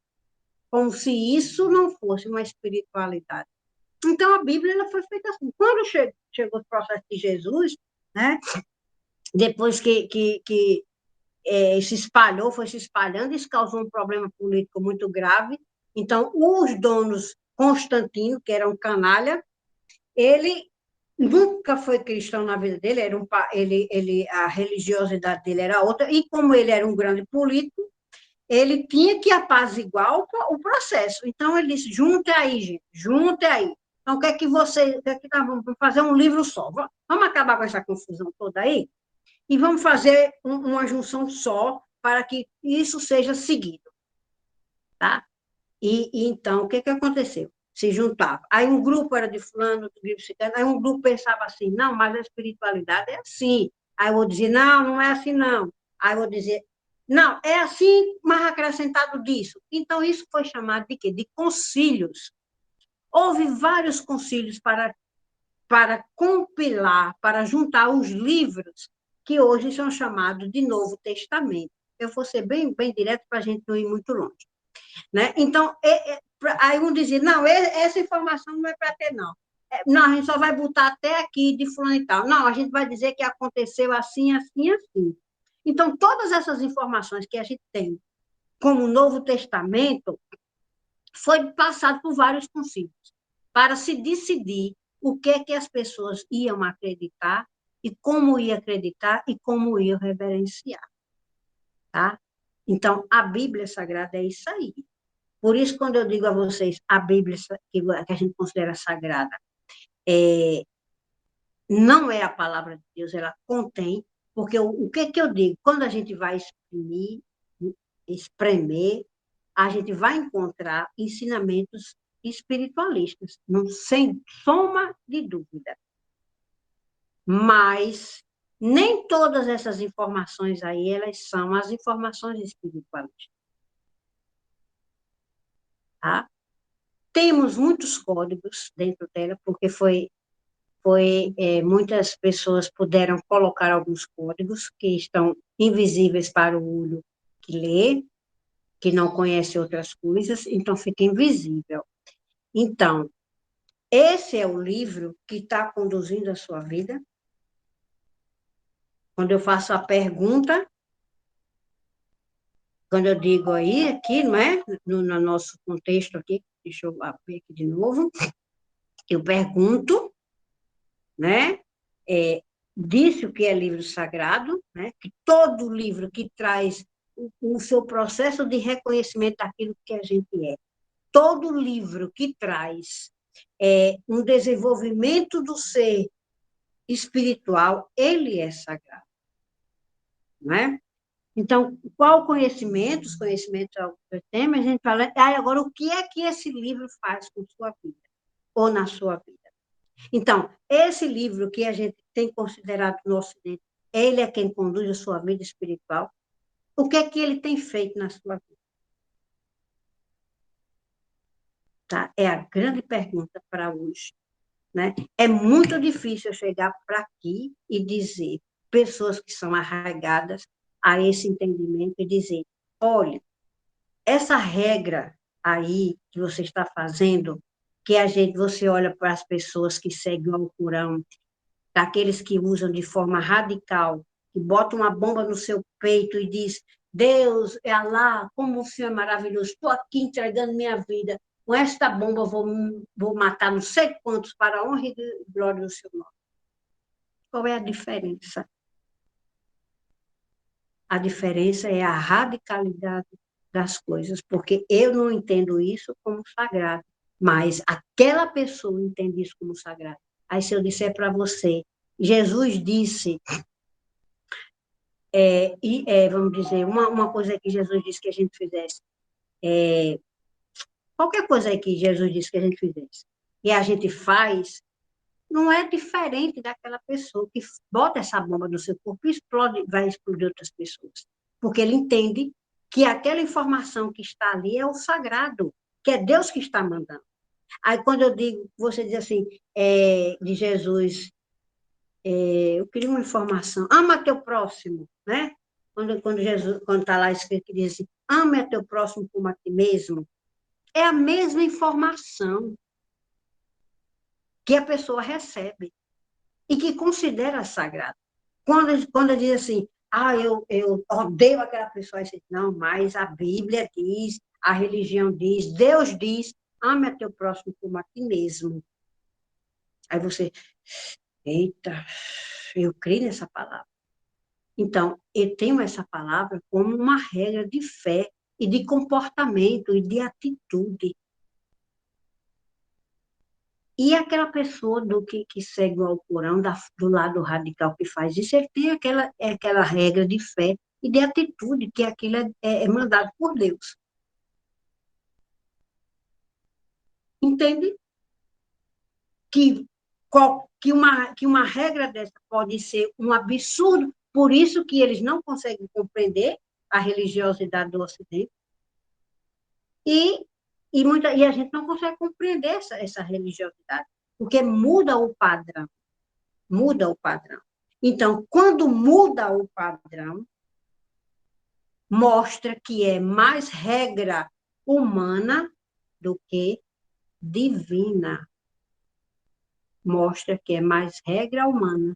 como se isso não fosse uma espiritualidade. Então, a Bíblia ela foi feita assim. Quando chegou o processo de Jesus, né, depois que se espalhou, foi se espalhando, isso causou um problema político muito grave. Então, os donos, Constantino, que era um canalha, ele nunca foi cristão na vida dele, a religiosidade dele era outra, e como ele era um grande político, ele tinha que apaziguar o processo. Então, ele disse, junte aí, gente, junte aí. Então, o que é que nós vamos fazer um livro só? Vamos acabar com essa confusão toda aí? E vamos fazer uma junção só para que isso seja seguido. Tá? Então, o que aconteceu? Se juntava. Aí um grupo era de fulano, outro grupo ciclano, aí um grupo pensava assim, não, mas a espiritualidade é assim. Aí eu vou dizer, não, não é assim, não. Aí eu vou dizer, não, é assim, mas acrescentado disso. Então, isso foi chamado de quê? De concílios. Houve vários concílios para compilar, para juntar os livros que hoje são chamados de Novo Testamento. Eu vou ser bem, bem direto para a gente não ir muito longe. Né? Então, aí um dizia, não, essa informação não é para ter, não. Não, a gente só vai botar até aqui de fulano e tal. Não, a gente vai dizer que aconteceu assim, assim, assim. Então, todas essas informações que a gente tem como Novo Testamento foi passado por vários concílios para se decidir o que é que as pessoas iam acreditar e como iam acreditar e como iam reverenciar. Tá? Então, a Bíblia Sagrada é isso aí. Por isso, quando eu digo a vocês, a Bíblia, que a gente considera sagrada, não é a palavra de Deus, ela contém, porque o que eu digo? Quando a gente vai espremer, a gente vai encontrar ensinamentos espiritualistas, sem soma de dúvida. Mas nem todas essas informações aí, elas são as informações espiritualistas. Tá? Temos muitos códigos dentro dela, porque muitas pessoas puderam colocar alguns códigos que estão invisíveis para o olho que lê, que não conhece outras coisas, então fica invisível. Então, esse é o livro que está conduzindo a sua vida. Quando eu faço a pergunta, quando eu digo aí, aqui, não é? No nosso contexto aqui, deixa eu abrir aqui de novo, eu pergunto, né? Disse o que é livro sagrado, né? Que todo livro que traz o seu processo de reconhecimento daquilo que a gente é, todo livro que traz um desenvolvimento do ser espiritual, ele é sagrado, né? Então, qual conhecimento? Os conhecimentos é o que eu tenho, mas a gente fala, agora, o que é que esse livro faz com sua vida? Ou na sua vida? Então, esse livro que a gente tem considerado no Ocidente, ele é quem conduz a sua vida espiritual. O que é que ele tem feito na sua vida? Tá? É a grande pergunta para hoje. Né? É muito difícil chegar para aqui e dizer, pessoas que são arraigadas a esse entendimento, e dizer, olha, essa regra aí que você está fazendo, que você olha para as pessoas que seguem o Alcorão, daqueles que usam de forma radical, que botam uma bomba no seu peito e diz, Deus, é Alá, como o Senhor é maravilhoso, estou aqui entregando minha vida. com esta bomba vou matar não sei quantos para a honra e glória do seu nome. Qual é a diferença? A diferença é a radicalidade das coisas, porque eu não entendo isso como sagrado, mas aquela pessoa entende isso como sagrado. Aí, se eu disser para você, Jesus disse, vamos dizer, uma coisa que Jesus disse que a gente fizesse, qualquer coisa aí que Jesus disse que a gente fizesse, e a gente faz, não é diferente daquela pessoa que bota essa bomba no seu corpo e explode, vai explodir outras pessoas. Porque ele entende que aquela informação que está ali é o sagrado, que é Deus que está mandando. Aí, quando eu digo, você diz assim, de Jesus, eu queria uma informação, ama teu próximo, né? Quando está lá escrito que diz assim, ama a teu próximo como a ti mesmo, é a mesma informação que a pessoa recebe e que considera sagrado. Quando diz assim, eu odeio aquela pessoa, assim, não, mas a Bíblia diz, a religião diz, Deus diz, ame a teu próximo como a ti mesmo. Aí você, eita, eu creio nessa palavra. Então, eu tenho essa palavra como uma regra de fé e de comportamento e de atitude. E aquela pessoa que segue o Alcorão, do lado radical que faz isso, ele tem aquela regra de fé e de atitude, que aquilo é mandado por Deus. Entende? Que, que uma regra dessa pode ser um absurdo, por isso que eles não conseguem compreender a religiosidade do Ocidente, e a gente não consegue compreender essa religiosidade, porque muda o padrão. Muda o padrão. Então, quando muda o padrão, mostra que é mais regra humana do que divina. Mostra que é mais regra humana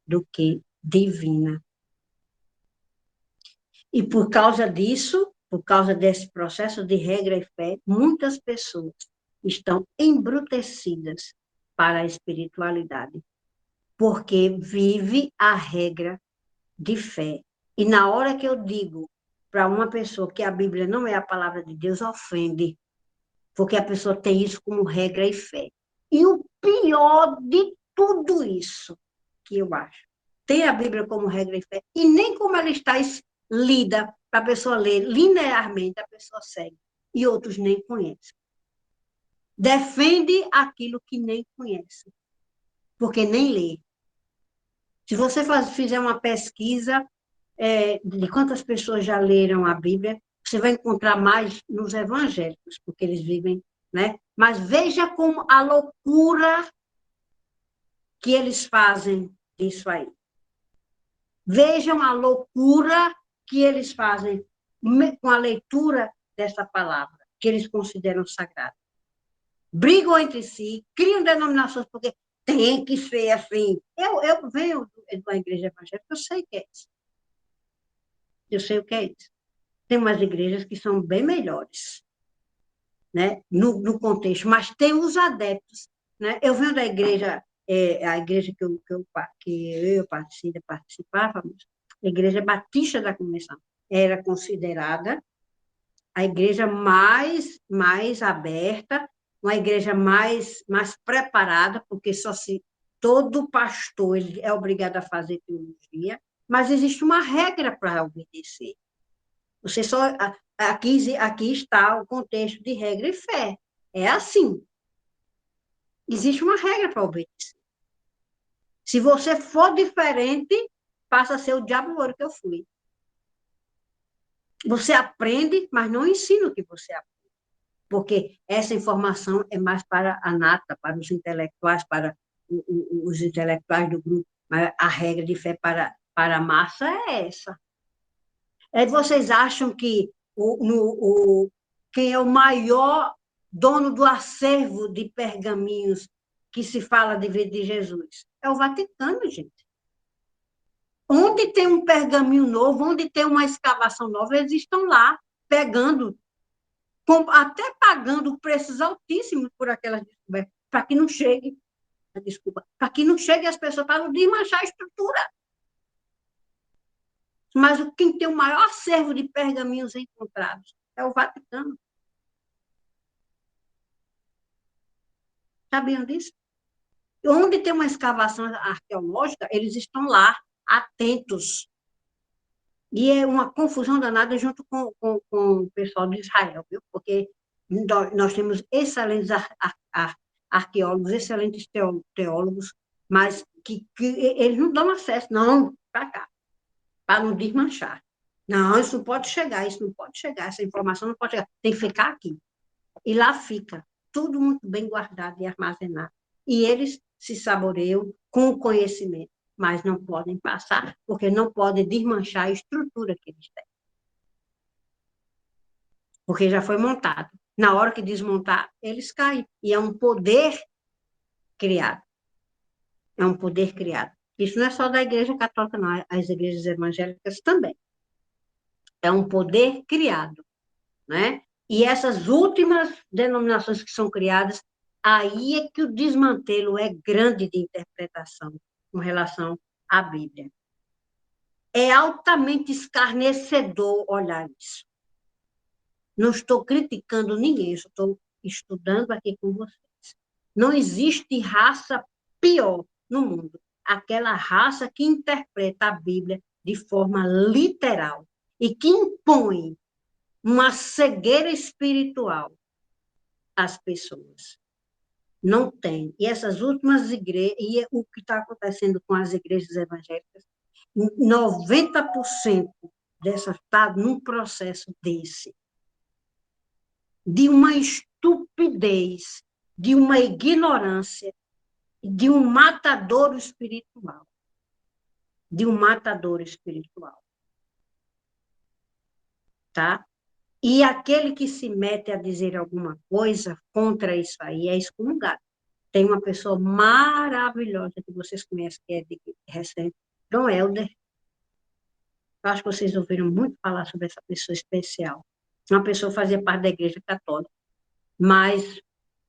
do que divina. E por causa disso, por causa desse processo de regra e fé, muitas pessoas estão embrutecidas para a espiritualidade, porque vive a regra de fé. E na hora que eu digo para uma pessoa que a Bíblia não é a palavra de Deus, ofende, porque a pessoa tem isso como regra e fé. E o pior de tudo isso, que eu acho, tem a Bíblia como regra e fé, e nem como ela está lida para a pessoa ler linearmente, a pessoa segue, e outros nem conhecem. Defende aquilo que nem conhece, porque nem lê. Se você fizer uma pesquisa de quantas pessoas já leram a Bíblia, você vai encontrar mais nos evangélicos, porque eles vivem, né? Mas veja como a loucura que eles fazem disso aí. Vejam a loucura que eles fazem com a leitura dessa palavra, que eles consideram sagrada. Brigam entre si, criam denominações, porque tem que ser assim. Eu venho de uma igreja evangélica, eu sei o que é isso. Eu sei o que é isso. Tem umas igrejas que são bem melhores, né, no contexto, mas tem os adeptos. Né? Eu venho da igreja, a igreja que eu participávamos, a Igreja Batista da Convenção, era considerada a igreja mais aberta, uma igreja mais preparada, porque só se todo pastor ele é obrigado a fazer teologia, mas existe uma regra para obedecer. Você só aqui está o contexto de regra e fé. É assim. Existe uma regra para obedecer. Se você for diferente, passa a ser o diabo ouro que eu fui. Você aprende, mas não ensina o que você aprende. Porque essa informação é mais para a nata, para os intelectuais, para os intelectuais do grupo. Mas a regra de fé para a massa é essa. Vocês acham que quem é o maior dono do acervo de pergaminhos que se fala de vida de Jesus? É o Vaticano, gente. Onde tem um pergaminho novo, onde tem uma escavação nova, eles estão lá pegando até pagando preços altíssimos por aquelas descobertas, para que não chegue, desculpa, para que não chegue as pessoas, para não desmanchar a estrutura. Mas quem tem o maior acervo de pergaminhos encontrados é o Vaticano. Sabiam disso? Onde tem uma escavação arqueológica, eles estão lá, atentos. E é uma confusão danada junto com o pessoal de Israel, viu? Porque nós temos excelentes arqueólogos, excelentes teólogos, mas que eles não dão acesso, não, para cá, para não desmanchar. Não, isso não pode chegar, isso não pode chegar, essa informação não pode chegar, tem que ficar aqui. E lá fica, tudo muito bem guardado e armazenado. E eles se saboreiam com o conhecimento, mas não podem passar, porque não podem desmanchar a estrutura que eles têm. Porque já foi montado. Na hora que desmontar, eles caem. E é um poder criado. É um poder criado. Isso não é só da Igreja Católica, não. As igrejas evangélicas também. É um poder criado, né? E essas últimas denominações que são criadas, aí é que o desmantelo é grande de interpretação com relação à Bíblia. É altamente escarnecedor olhar isso. Não estou criticando ninguém, estou estudando aqui com vocês. Não existe raça pior no mundo. Aquela raça que interpreta a Bíblia de forma literal e que impõe uma cegueira espiritual às pessoas. Não tem. E essas últimas igrejas, e o que está acontecendo com as igrejas evangélicas, 90% dessas está num processo desse, de uma estupidez, de uma ignorância, de um matadouro espiritual. De um matadouro espiritual. Tá? E aquele que se mete a dizer alguma coisa contra isso aí é excomungado. Tem uma pessoa maravilhosa que vocês conhecem, que é de recente, Dom Helder. Eu acho que vocês ouviram muito falar sobre essa pessoa especial. Uma pessoa que fazia parte da Igreja Católica, mas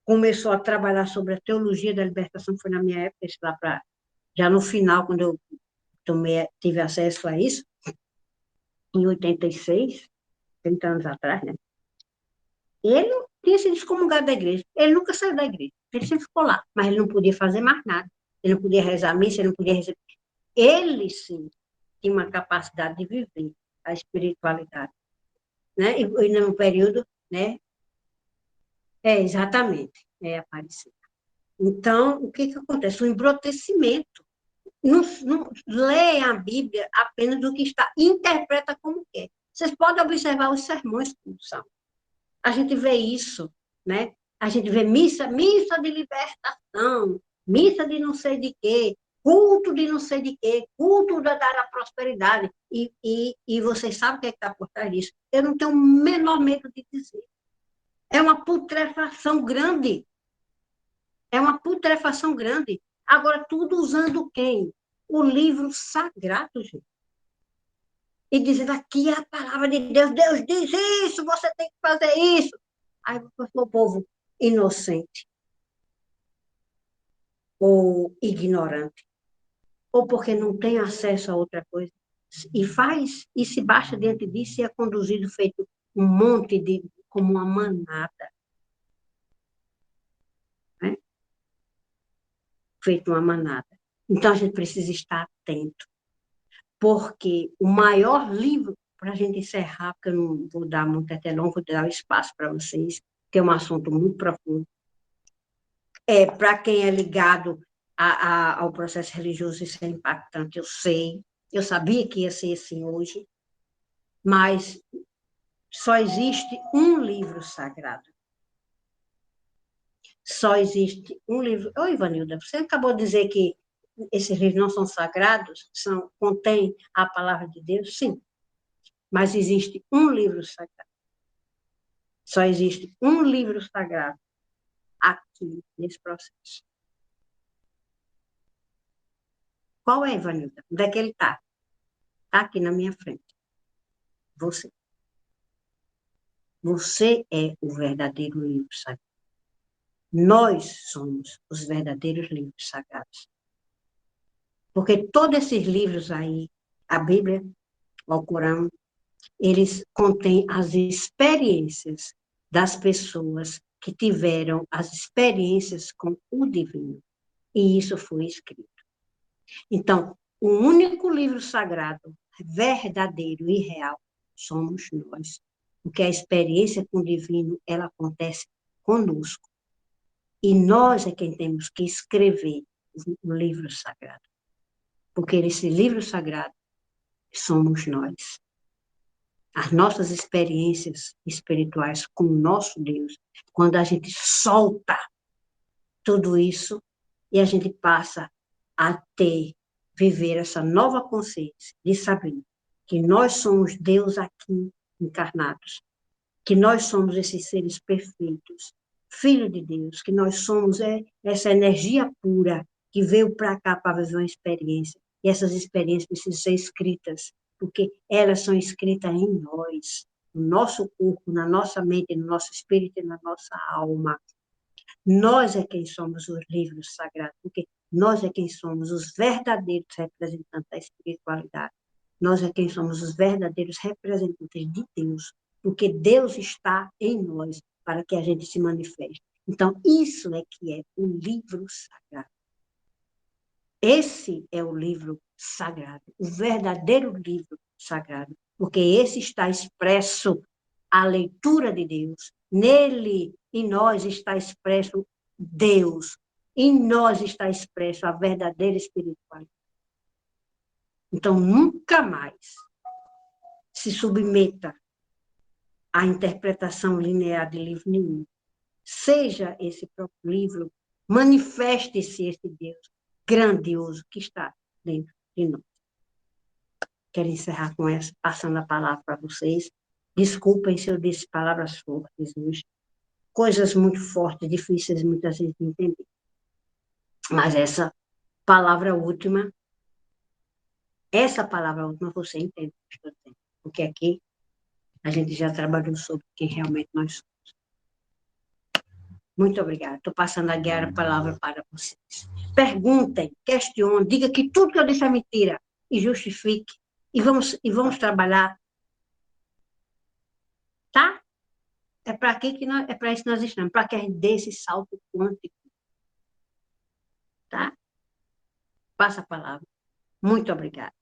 começou a trabalhar sobre a teologia da libertação, foi na minha época, lá para já no final, quando eu tive acesso a isso, em 86, 30 anos atrás, né? Ele não tinha se excomungado da igreja, ele nunca saiu da igreja, ele sempre ficou lá, mas ele não podia fazer mais nada, ele não podia rezar a missa, ele não podia receber. Ele, sim, tinha uma capacidade de viver a espiritualidade, né? E num período, né? Exatamente, Aparecida. Então, o que acontece? Um embrutecimento. Não leia a Bíblia apenas do que está, interpreta como quer. Vocês podem observar os sermões como são. A gente vê isso, né? A gente vê missa de libertação, missa de não sei de quê, culto de não sei de quê, culto da prosperidade. E vocês sabem o que está por trás disso. Eu não tenho o menor medo de dizer. É uma putrefação grande. É uma putrefação grande. Agora, tudo usando quem? O livro sagrado, gente. E dizendo, aqui é a palavra de Deus, Deus diz isso, você tem que fazer isso. Aí o povo inocente, ou ignorante, ou porque não tem acesso a outra coisa, e faz, e se baixa diante disso e é conduzido feito um monte de, como uma manada. Né? Feito uma manada. Então, a gente precisa estar atento, porque o maior livro, para a gente encerrar, porque eu não vou dar muito até não, vou dar espaço para vocês, que é um assunto muito profundo, para quem é ligado ao processo religioso, isso é impactante, eu sei, eu sabia que ia ser assim hoje, mas só existe um livro sagrado. Só existe um livro. Ô, Ivanilda, você acabou de dizer que esses livros não são sagrados, contêm a palavra de Deus? Sim, mas existe um livro sagrado. Só existe um livro sagrado aqui nesse processo. Qual é, Ivanilda? Onde é que ele está? Está aqui na minha frente. Você. Você é o verdadeiro livro sagrado. Nós somos os verdadeiros livros sagrados. Porque todos esses livros aí, a Bíblia, o Corão, eles contêm as experiências das pessoas que tiveram as experiências com o divino. E isso foi escrito. Então, o único livro sagrado, verdadeiro e real, somos nós. Porque a experiência com o divino, ela acontece conosco. E nós é quem temos que escrever o livro sagrado. Porque esse livro sagrado somos nós. As nossas experiências espirituais com o nosso Deus, quando a gente solta tudo isso e a gente passa a viver essa nova consciência de saber que nós somos Deus aqui encarnados, que nós somos esses seres perfeitos, filho de Deus, que nós somos essa energia pura que veio para cá para viver uma experiência. E essas experiências precisam ser escritas, porque elas são escritas em nós, no nosso corpo, na nossa mente, no nosso espírito e na nossa alma. Nós é quem somos os livros sagrados, porque nós é quem somos os verdadeiros representantes da espiritualidade. Nós é quem somos os verdadeiros representantes de Deus, porque Deus está em nós para que a gente se manifeste. Então, isso é que é o livro sagrado. Esse é o livro sagrado, o verdadeiro livro sagrado, porque esse está expresso a leitura de Deus. Nele, em nós, está expresso Deus. Em nós está expresso a verdadeira espiritualidade. Então, nunca mais se submeta à interpretação linear de livro nenhum. Seja esse próprio livro, manifeste-se esse Deus grandioso que está dentro de nós. Quero encerrar com essa, passando a palavra para vocês. Desculpem se eu disse palavras fortes hoje, coisas muito fortes, difíceis muitas vezes de entender. Mas essa palavra última você entende o que eu estou dizendo. Porque aqui a gente já trabalhou sobre quem realmente nós somos. Muito obrigada. Estou passando a palavra para vocês. Perguntem, questionem, diga que tudo que eu disse é mentira e justifique. E vamos trabalhar. Tá? É para isso que nós estamos, para que a gente dê esse salto quântico. Tá? Passa a palavra. Muito obrigada.